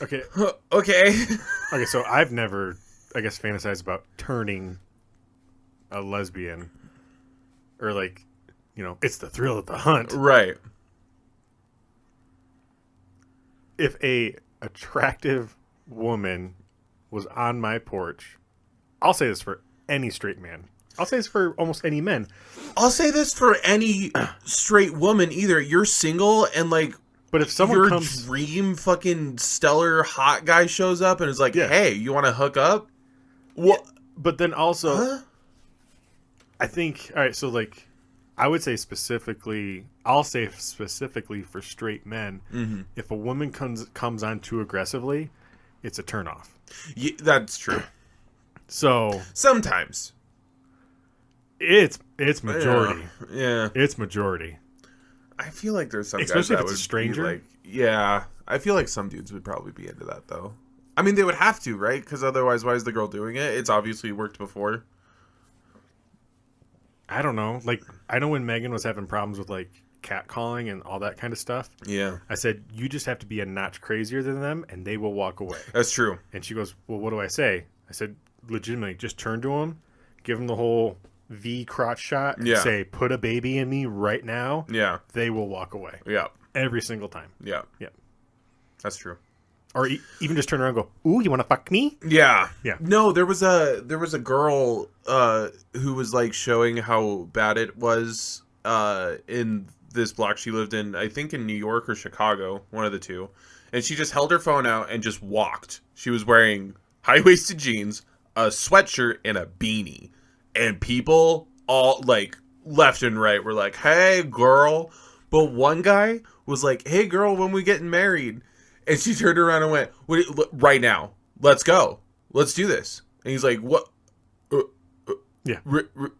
Okay. Okay. Okay, so I've never, I guess, fantasized about turning a lesbian. Or like, you know, it's the thrill of the hunt. Right. If a attractive woman was on my porch, I'll say this for any straight man. I'll say this for almost any men. I'll say this for any straight woman either. You're single and like, but if someone your comes, dream fucking stellar hot guy shows up and is like, Yeah. hey, you want to hook up? What? but then also, Huh? I think, all right, so like, I would say specifically, I'll say specifically for straight men, if a woman comes on too aggressively, it's a turnoff. Yeah, that's true. So Sometimes. it's majority. Yeah. It's majority. I feel like there's some Especially guys if that it's a would stranger. be like, yeah. I feel like some dudes would probably be into that though. I mean, they would have to, right? Because otherwise, why is the girl doing it? It's obviously worked before. I don't know. Like, I know when Megan was having problems with like catcalling and all that kind of stuff. Yeah, I said, you just have to be a notch crazier than them and they will walk away. that's true. And she goes, well, what do I say? I said, legitimately, just turn to him, give him the whole V crotch shot, and Yeah. say, put a baby in me right now. Yeah, They will walk away. yeah, Every single time. yeah, Yeah. That's true. Or even just turn around and go, ooh, you want to fuck me? Yeah. Yeah. No, there was a girl who was like showing how bad it was in this block she lived in, I think in New York or Chicago, one of the two. And she just held her phone out and just walked. She was wearing high-waisted jeans, a sweatshirt, and a beanie. And people all like left and right were like, "Hey, girl." But one guy was like, "Hey, girl, when we getting married?" And she turned around and went, right now. Let's go. Let's do this. And he's like, what? Yeah.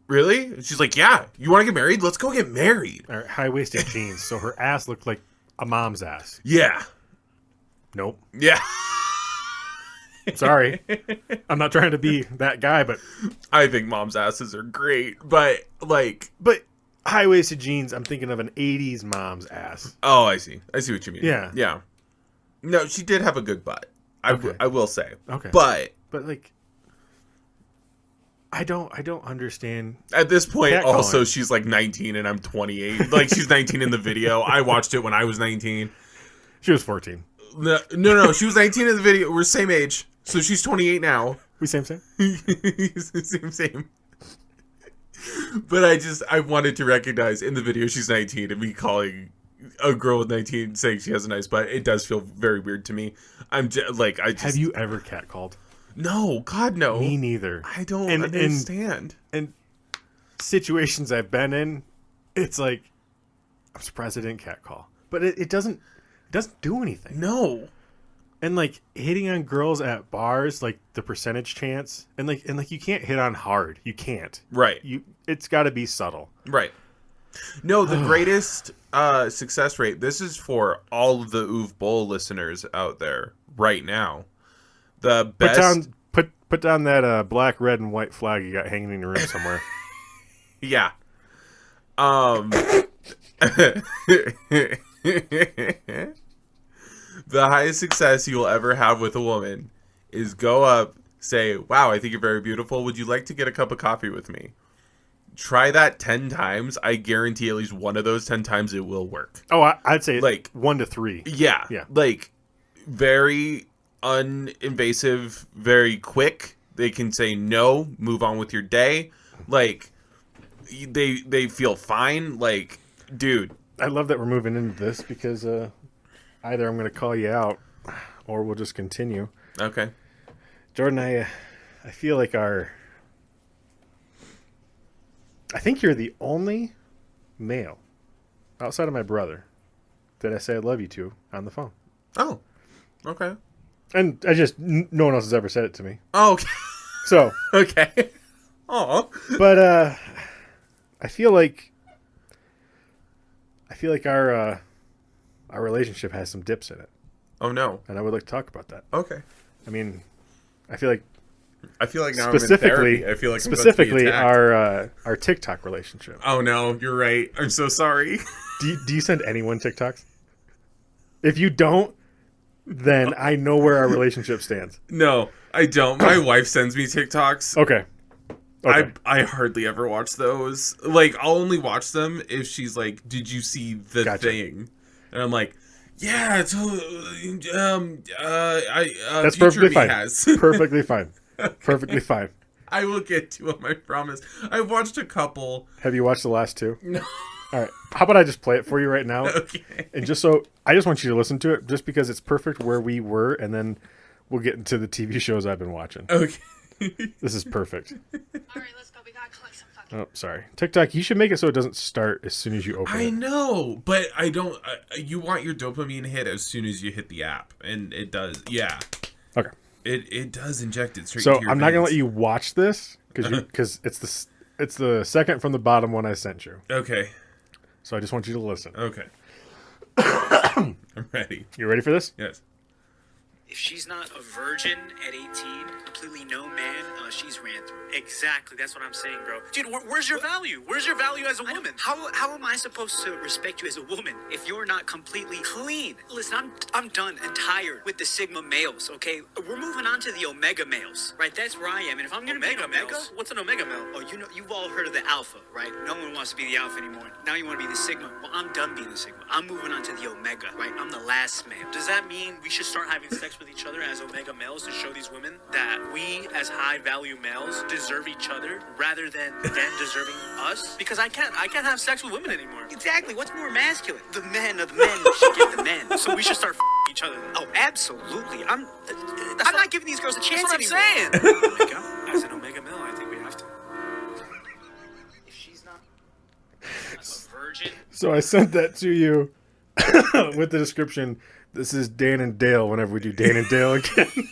Really? And she's like, yeah. You want to get married? Let's go get married. Or high-waisted jeans. So her ass looked like a mom's ass. Yeah. Nope. Yeah. Sorry. I'm not trying to be that guy, but I think mom's asses are great. But, like... But high-waisted jeans, I'm thinking of an 80s mom's ass. Oh, I see. I see what you mean. Yeah. Yeah. No, she did have a good butt. I will say. Okay. But like, I don't understand. at this point, Catcalling. also, she's like 19 and I'm 28. Like, she's 19 in the video. I watched it when I was 19. She was 14. No. She was 19 in the video. We're same age. So she's 28 now. We same? Same. But I wanted to recognize in the video she's 19 and me calling a girl with 19 saying she has a nice butt. It does feel very weird to me. Have you ever catcalled? No, God, no. Me neither. I don't understand. And situations I've been in, it's like, I'm surprised I didn't catcall. But it doesn't do anything. No. And like hitting on girls at bars, like the percentage chance, and like you can't hit on hard. You can't. Right. It's got to be subtle. Right. No, the greatest success rate. This is for all of the Oof Bowl listeners out there right now. The best. Put down that black, red, and white flag you got hanging in your room somewhere. Yeah. The highest success you will ever have with a woman is go up, say, "Wow, I think you're very beautiful. Would you like to get a cup of coffee with me?" Try that 10 times. I guarantee at least one of those 10 times it will work. Oh, I'd say Like 1 to 3. Yeah. Yeah. Like very uninvasive, very quick. They can say no, move on with your day. Like, they feel fine. Like, dude. I love that we're moving into this because either I'm going to call you out or we'll just continue. Okay. Jordan, I feel like I think you're the only male outside of my brother that I say I love you to on the phone. Oh, okay. And no one else has ever said it to me. Oh, okay. So. Okay. Oh. But I feel like our relationship has some dips in it. Oh, no. And I would like to talk about that. Okay. I mean, I feel like now specifically, I feel like specifically our TikTok relationship. Oh no, you're right. I'm so sorry. Do you send anyone TikToks? If you don't, then I know where our relationship stands. No, I don't. My wife sends me TikToks. Okay. I hardly ever watch those. Like, I'll only watch them if she's like, "Did you see the thing?" And I'm like, "Yeah, it's that's perfectly fine. Perfectly fine. Perfectly fine. I will get to them, I promise. I've watched a couple. Have you watched the last two? No. All right. How about I just play it for you right now? Okay. And I just want you to listen to it just because it's perfect where we were, and then we'll get into the TV shows I've been watching. Okay. This is perfect. All right, let's go. We gotta collect some fucking... Oh, sorry. TikTok, you should make it so it doesn't start as soon as you open it. I know, but I don't... you want your dopamine hit as soon as you hit the app, and it does. Yeah. Okay. It does inject it straight so into your I'm not going to veins. let you watch this because it's the second from the bottom one I sent you. Okay. So I just want you to listen. Okay. I'm ready. You ready for this? Yes. If she's not a virgin at 18, completely no man, she's ran through. Exactly, that's what I'm saying, bro. Dude, where's your value? Where's your value as a woman? How am I supposed to respect you as a woman if you're not completely clean? Listen, I'm done and tired with the Sigma males, okay? We're moving on to the Omega males, right? That's where I am. And if I'm gonna be an Omega, What's an Omega male? oh, you've all heard of the Alpha, right? No one wants to be the Alpha anymore. Now you want to be the Sigma. Well, I'm done being the Sigma. I'm moving on to the Omega, right? I'm the last male. Does that mean we should start having sex with each other as Omega males to show these women that we, as high-value males, deserve each other rather than them deserving us? Because I can't have sex with women anymore. Exactly. What's more masculine? The men of the men should get the men. So we should start each other. Oh, absolutely. I'm not giving these girls a chance That's what anymore. I'm saying. Omega, as an Omega male, I think we have to. If she's not a virgin. So I sent that to you with the description. This is Dan and Dale whenever we do Dan and Dale again.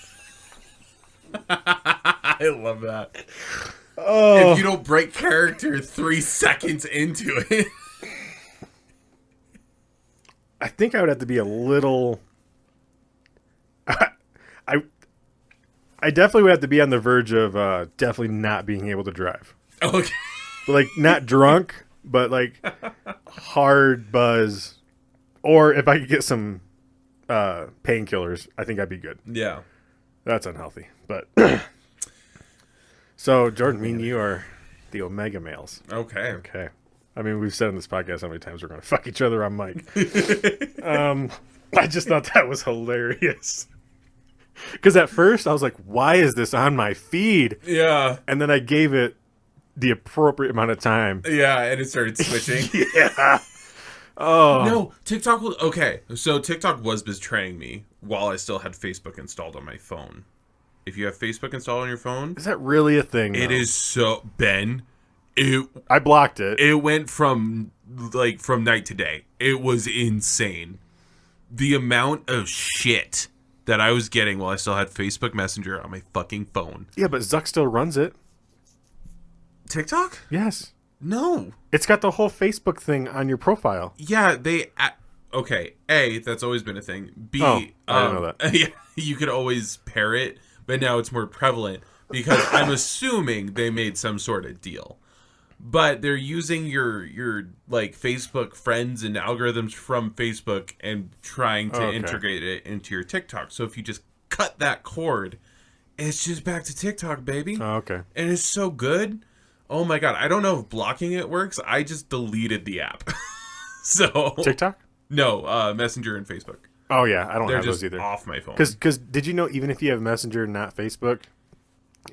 I love that. Oh. If you don't break character 3 seconds into it. I think I would have to be a little... I definitely would have to be on the verge of definitely not being able to drive. Okay. But, like, not drunk, but, like, hard buzz. Or if I could get some painkillers, I think I'd be good. Yeah. That's unhealthy. But so, Jordan, me and you are the Omega males. Okay. Okay. I mean, we've said on this podcast how many times we're going to fuck each other on mic. I just thought that was hilarious. Because at first I was like, why is this on my feed? Yeah. And then I gave it the appropriate amount of time. Yeah, and it started switching. Yeah. Oh. No, TikTok was... Okay, so TikTok was betraying me while I still had Facebook installed on my phone. If you have Facebook installed on your phone... Is that really a thing? It is so... Ben, I blocked it. It went from night to day. It was insane. The amount of shit that I was getting while I still had Facebook Messenger on my fucking phone. Yeah, but Zuck still runs it. TikTok? Yes. No. It's got the whole Facebook thing on your profile. Yeah, they... Okay, A, that's always been a thing. B, I didn't know that. Yeah, you could always pair it, but now it's more prevalent because I'm assuming they made some sort of deal. But they're using your like Facebook friends and algorithms from Facebook and trying to integrate it into your TikTok. So if you just cut that cord, it's just back to TikTok, baby. Oh, okay. And it's so good. Oh my god, I don't know if blocking it works. I just deleted the app. So TikTok? No, Messenger and Facebook. Oh yeah, I don't They're have just those either. off my phone. Because did you know even if you have Messenger, not Facebook,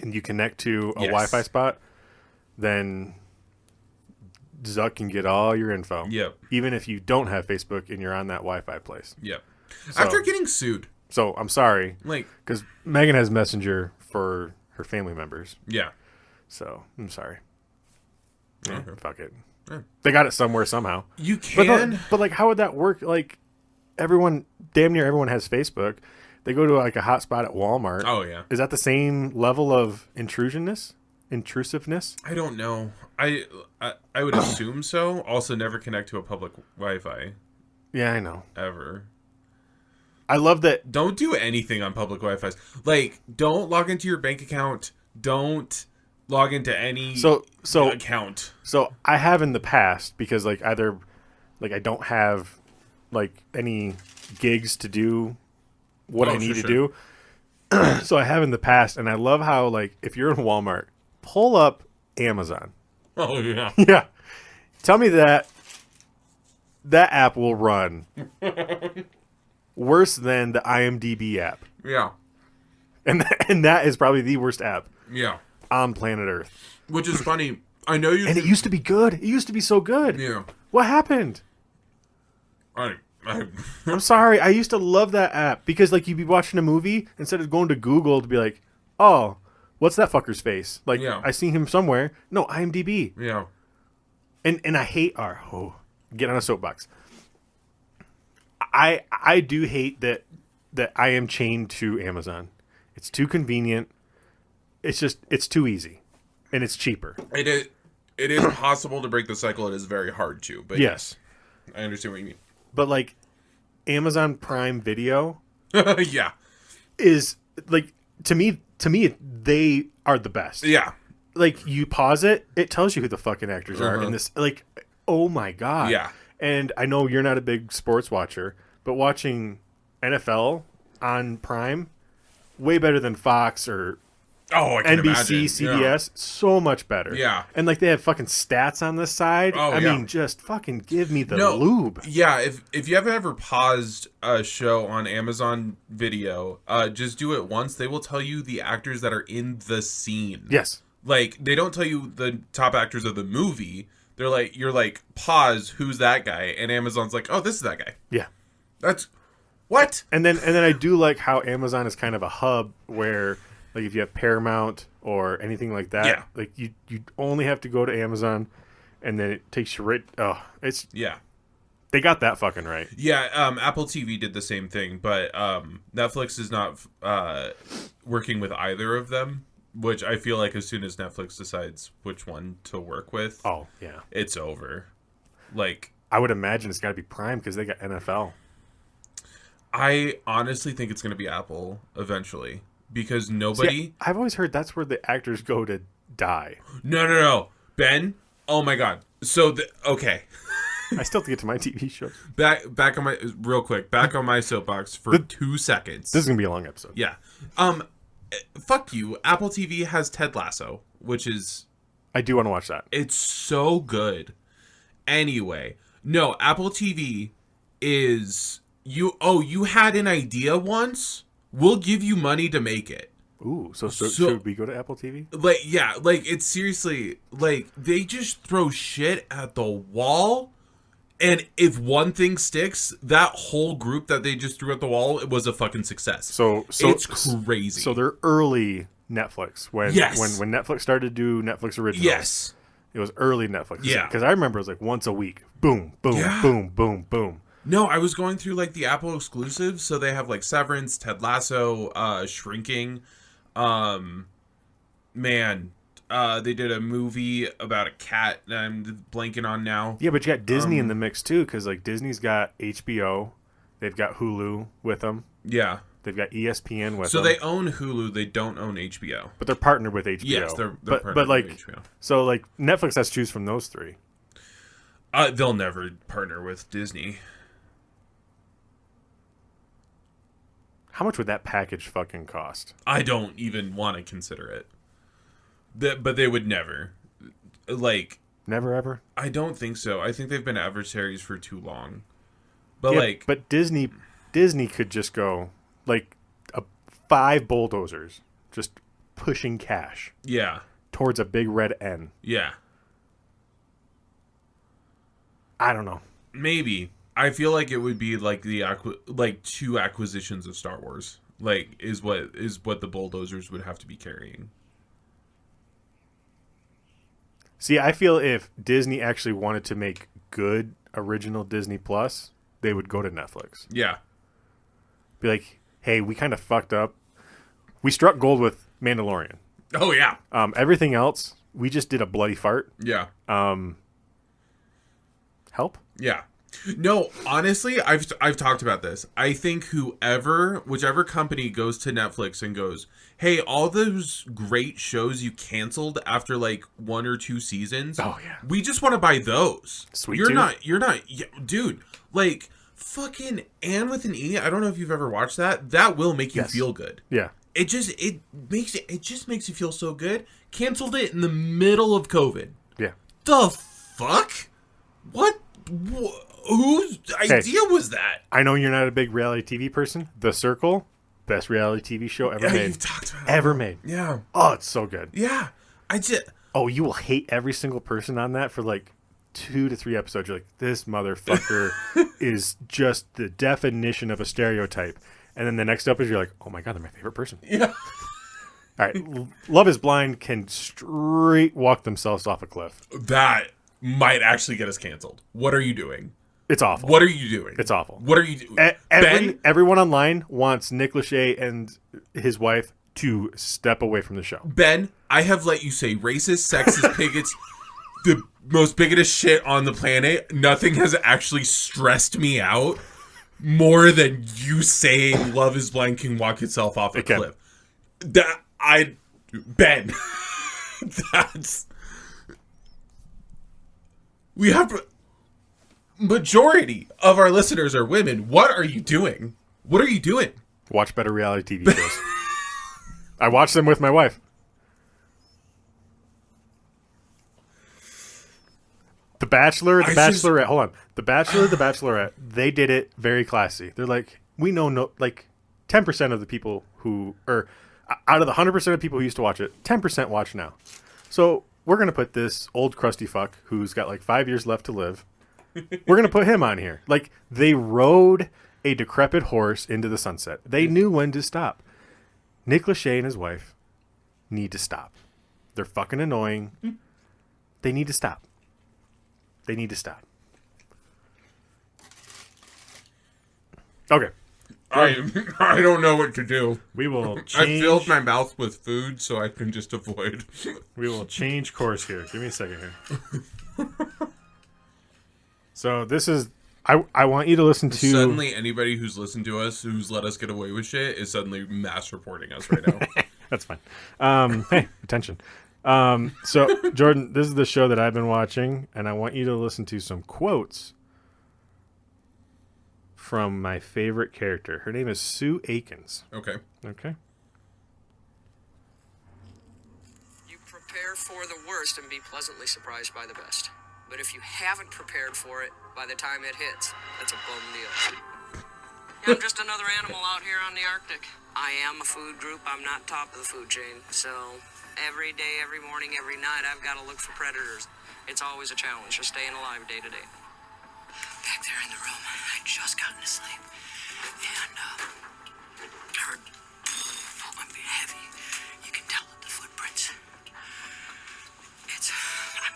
and you connect to a Yes. Wi-Fi spot, then Zuck can get all your info. Yep. Even if you don't have Facebook and you're on that Wi-Fi place. Yep. So- After getting sued, So I'm sorry, like, because Megan has Messenger for her family members. yeah. So I'm sorry. Yeah, Okay. fuck it. Yeah. They got it somewhere somehow. You But, can. but like, how would that work? Like, damn near everyone has Facebook. They go to like a hotspot at Walmart. Oh, yeah. Is that the same level of intrusiveness? I don't know. I would assume so. Also, never connect to a public Wi-Fi Yeah, I know. ever. I love that. Don't do anything on public Wi-Fi's. Like, don't log into your bank account. Don't log into any So account. So I have in the past because like either like I don't have like any gigs to do what I need to do. So I have in the past, and I love how like if you're in Walmart, pull up Amazon. Oh, yeah. Yeah. Tell me that app will run worse than the IMDb app. Yeah. And that is probably the worst app Yeah. on planet Earth. Which is funny. I know you... And it used to be good. It used to be so good. Yeah. What happened? I I'm sorry. I used to love that app because like you'd be watching a movie instead of going to Google to be like, oh, what's that fucker's face? Like Yeah. I seen him somewhere. No, IMDb. yeah. And I hate get on a soapbox. I do hate that I am chained to Amazon. It's too convenient. It's too easy. And it's cheaper. It is possible to break the cycle. It is very hard to. But Yes. I understand what you mean. But like Amazon Prime Video Yeah. is like to me they are the best. Yeah. Like you pause it, it tells you who the fucking actors are in this. Like, oh my god. Yeah. And I know you're not a big sports watcher, but watching NFL on Prime, way better than Fox or Oh, I can NBC, imagine. CBS, so much better. Yeah. And like they have fucking stats on this side. Oh, I yeah. mean, just fucking give me the No. lube. Yeah, if you haven't ever paused a show on Amazon Video, just do it once. They will tell you the actors that are in the scene. Yes. Like, they don't tell you the top actors of the movie. They're like, you're like, pause, who's that guy? And Amazon's like, oh, this is that guy. Yeah. That's what? And then I do like how Amazon is kind of a hub where like if you have Paramount or anything like that, Yeah. like you only have to go to Amazon and then it takes you right it's Yeah. they got that fucking right. Yeah, Apple TV did the same thing, but Netflix is not working with either of them, which I feel like as soon as Netflix decides which one to work with, Oh, yeah. it's over. Like, I would imagine it's got to be Prime because they got NFL. I honestly think it's going to be Apple eventually because nobody... See, I've always heard that's where the actors go to die. No. Ben, oh my God. So, okay. I still have to get to my TV shows. Back on my... Real quick. Back on my soapbox for 2 seconds. This is going to be a long episode. Yeah. Fuck you. Apple TV has Ted Lasso, which is... I do want to watch that. It's so good. Anyway, no, Apple TV is you had an idea once? We'll give you money to make it. Ooh, so should we go to Apple TV? Like, yeah, like it's seriously like they just throw shit at the wall. And if one thing sticks, that whole group that they just threw at the wall, it was a fucking success. So it's crazy. So they're early Netflix when Netflix started to do Netflix originals. Yes. It was early Netflix. Yeah. Because I remember it was like once a week. Boom, boom, Yeah. boom, boom, boom. No, I was going through like the Apple exclusives, so they have like Severance, Ted Lasso, Shrinking. They did a movie about a cat that I'm blanking on now. Yeah, but you got Disney in the mix too, because like Disney's got HBO, they've got Hulu with them, Yeah. they've got ESPN with So them. they own Hulu, they don't own HBO. But they're partnered with HBO. Yes, they're but partnered like with HBO. so like Netflix has to choose from those three. They'll never partner with Disney. How much would that package fucking cost? I don't even want to consider it. But they would never. Like, Never ever. I don't think so. I think they've been adversaries for too long. But Yeah, like, but Disney could just go like 5 bulldozers, just pushing cash Yeah. towards a big red N. Yeah. I don't know. Maybe. I feel like it would be like like 2 acquisitions of Star Wars. Like is what the bulldozers would have to be carrying. See, I feel if Disney actually wanted to make good original Disney Plus, they would go to Netflix. Yeah. Be like, hey, we kind of fucked up. We struck gold with Mandalorian. Oh yeah. Everything else, we just did a bloody fart. Yeah. Help? Yeah. No, honestly, I've talked about this. I think whichever company goes to Netflix and goes, "Hey, all those great shows you canceled after like 1 or 2 seasons, oh yeah, we just want to buy those." Sweet You're Tooth? not, yeah, dude. Like fucking Anne with an E. I don't know if you've ever watched that. That will make you Yes. feel good. Yeah. It just makes you feel so good. Canceled it in the middle of COVID. Yeah. The fuck? What? Whose idea was that? I know you're not a big reality TV person. The Circle, best reality TV show ever made. You've talked about it. Ever made. Yeah. Oh, it's so good. Yeah. Oh, you will hate every single person on that for like 2 to 3 episodes. You're like, this motherfucker is just the definition of a stereotype. And then the next episode, you're like, oh my God, they're my favorite person. Yeah. All right. Love is Blind can straight walk themselves off a cliff. That might actually get us canceled. What are you doing? It's awful. What are you doing? It's awful. What are you doing? Ben? Everyone online wants Nick Lachey and his wife to step away from the show. Ben, I have let you say racist, sexist, bigots, the most bigoted shit on the planet. Nothing has actually stressed me out more than you saying Love is Blind can walk itself off a cliff. Ben, that's... We have... Majority of our listeners are women. What are you doing? What are you doing? Watch better reality TV shows. I watch them with my wife. The Bachelor, Bachelorette. Hold on. The Bachelor, The Bachelorette. They did it very classy. They're like, we know like 10% of the people who, or out of the 100% of people who used to watch it, 10% watch now. So we're going to put this old crusty fuck who's got like 5 years left to live. We're going to put him on here. Like, they rode a decrepit horse into the sunset. They knew when to stop. Nick Lachey and his wife need to stop. They're fucking annoying. They need to stop. They need to stop. Okay. I don't know what to do. We will I change. filled my mouth with food so I can just avoid. We will change course here. Give me a second here. So this is... I want you to listen to... Suddenly, anybody who's listened to us, who's let us get away with shit, is suddenly mass reporting us right now. That's fine. Hey, attention. So, Jordan, this is the show that I've been watching, and I want you to listen to some quotes from my favorite character. Her name is Sue Aikens. Okay. Okay? You prepare for the worst and be pleasantly surprised by the best. But if you haven't prepared for it, by the time it hits, that's a bum deal. Yeah, I'm just another animal out here on the Arctic. I am a food group. I'm not top of the food chain. So every day, every morning, every night, I've got to look for predators. It's always a challenge, just staying alive day to day. Back there in the room, I'd just gotten to sleep. And I heard something heavy. You can tell it, the footprints.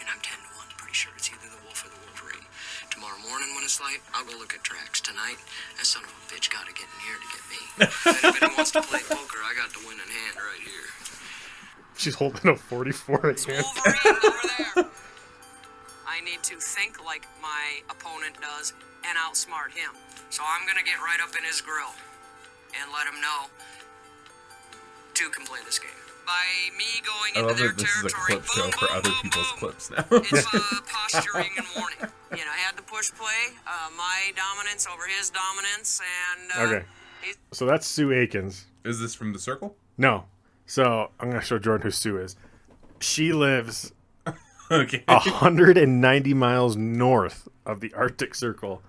I'm 10 to 1, pretty sure it's either the wolf or the wolverine. Tomorrow morning when it's light, I'll go look at tracks. Tonight, that son of a bitch gotta get in here to get me. If anybody wants to play poker, I got the winning hand right here. She's holding a 44 It's hand. Wolverine over there. I need to think like my opponent does and outsmart him. So I'm gonna get right up in his grill and let him know two can play this game. By me going I into love their that this is a territory, clip show boom, for boom, other boom, people's boom. clips now. It's posturing and warning. You know, I had the push play, my dominance over his dominance, and Okay. So that's Sue Aikens. Is this from The Circle? No. So I'm going to show Jordan who Sue is. She lives Okay. 190 miles north of the Arctic Circle,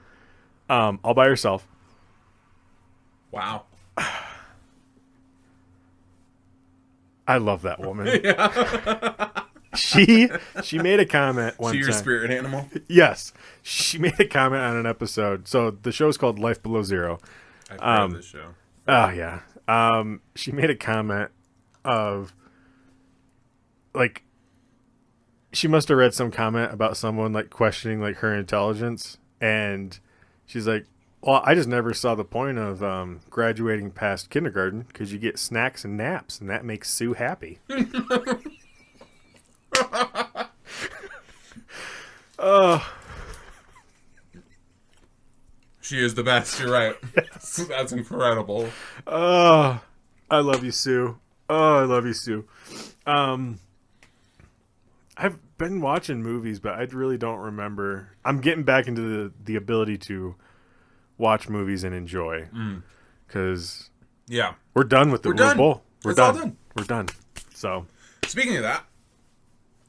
all by herself. I love that woman. She made a comment one She your time. spirit animal? Yes. She made a comment on an episode. So the show's called Life Below Zero. I've heard of this show. Oh, yeah. She made a comment of, like, she must have read some comment about someone, like, questioning, like, her intelligence. And she's like, well, I just never saw the point of graduating past kindergarten because you get snacks and naps, and that makes Sue happy. She is the best. You're right. Yes. That's incredible. Oh, I love you, Sue. Oh, I love you, Sue. I've been watching movies, but I really don't remember. I'm getting back into the ability to watch movies and enjoy. Because Yeah. we're done with the World Bowl. We're It's done. all done. We're done. So, Speaking of that,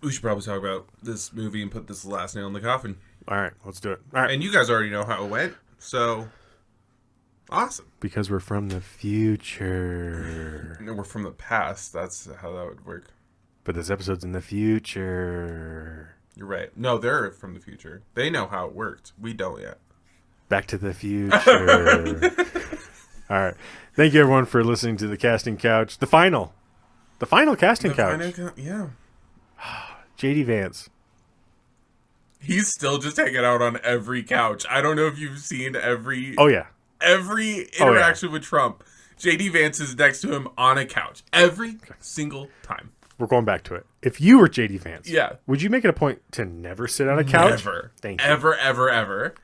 we should probably talk about this movie and put this last nail in the coffin. all right, let's do it. All right. And you guys already know how it went, so awesome. Because we're from the future. No, we're from the past. That's how that would work. But this episode's in the future. You're right. No, they're from the future. They know how it worked. We don't yet. Back to the future. All right. Thank you, everyone, for listening to the Casting Couch. The final casting couch. Yeah. JD Vance. He's still just hanging out on every couch. I don't know if you've seen every Oh, yeah. interaction with Trump. JD Vance is next to him on a couch every single time. We're going back to it. If you were JD Vance, Yeah. would you make it a point to never sit on a couch? Never. Thank you. Ever.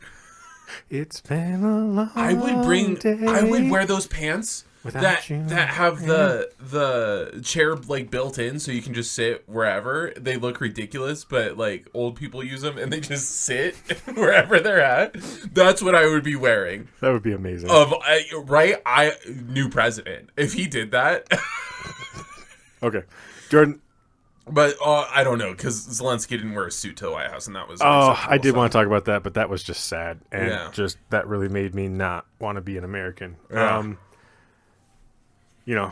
It's been a long I would wear those pants Without you. that have the chair like built in so you can just sit wherever. They look ridiculous, but like old people use them and they just sit wherever they're at. That's what I would be wearing. That would be amazing. New president. If he did that. Okay. Jordan. But I don't know, because Zelensky didn't wear a suit to the White House, and that was I did want to talk about that, but that was just sad. And Yeah. just that really made me not want to be an American. Yeah.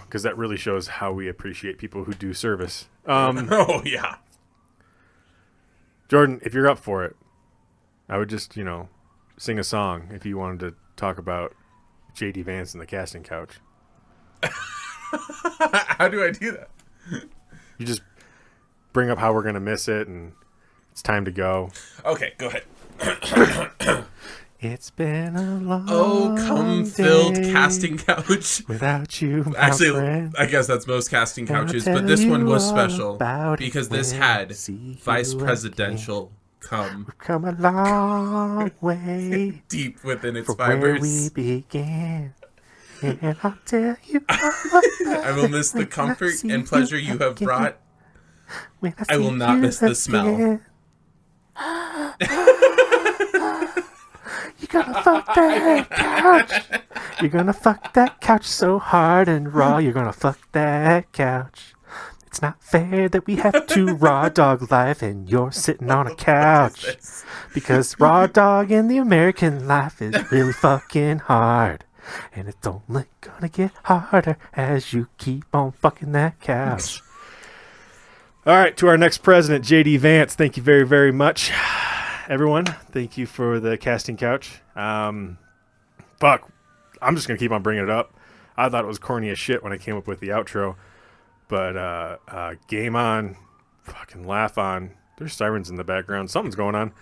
Because that really shows how we appreciate people who do service. Oh, yeah. Jordan, if you're up for it, I would just, sing a song if you wanted to talk about J.D. Vance and the casting couch. How do I do that? You just bring up how we're going to miss it and it's time to go. Okay, go ahead. It's been a long Come-filled day casting couch. without you, my Actually, friend. I guess that's most casting I'll couches, tell but this one you was all special about it because this when I had see vice you presidential come Come a long way deep within its from where fibers. we began. And I'll tell you I will miss the comfort and pleasure you have brought. I will not miss the smell. You're gonna fuck that couch. You're gonna fuck that couch so hard and raw. You're gonna fuck that couch. It's not fair that we have to raw dog life and you're sitting on a couch. Because raw dog in the American life is really fucking hard. And it's only gonna get harder as you keep on fucking that couch. All right, to our next president, J.D. Vance. Thank you very, very much, everyone. Thank you for the casting couch. Fuck, I'm just gonna keep on bringing it up. I thought it was corny as shit when I came up with the outro, but game on, fucking laugh on. There's sirens in the background. Something's going on,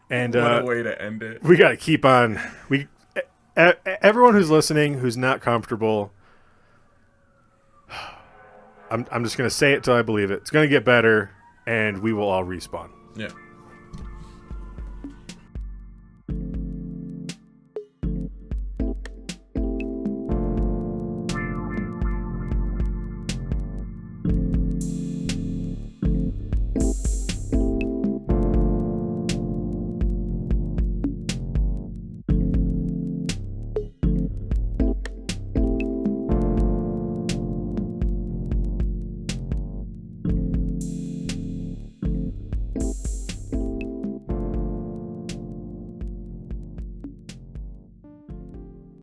and What a way to end it. we got to keep on. Everyone who's listening, who's not comfortable, I'm just gonna say it till I believe it. It's gonna get better, and we will all respawn. Yeah.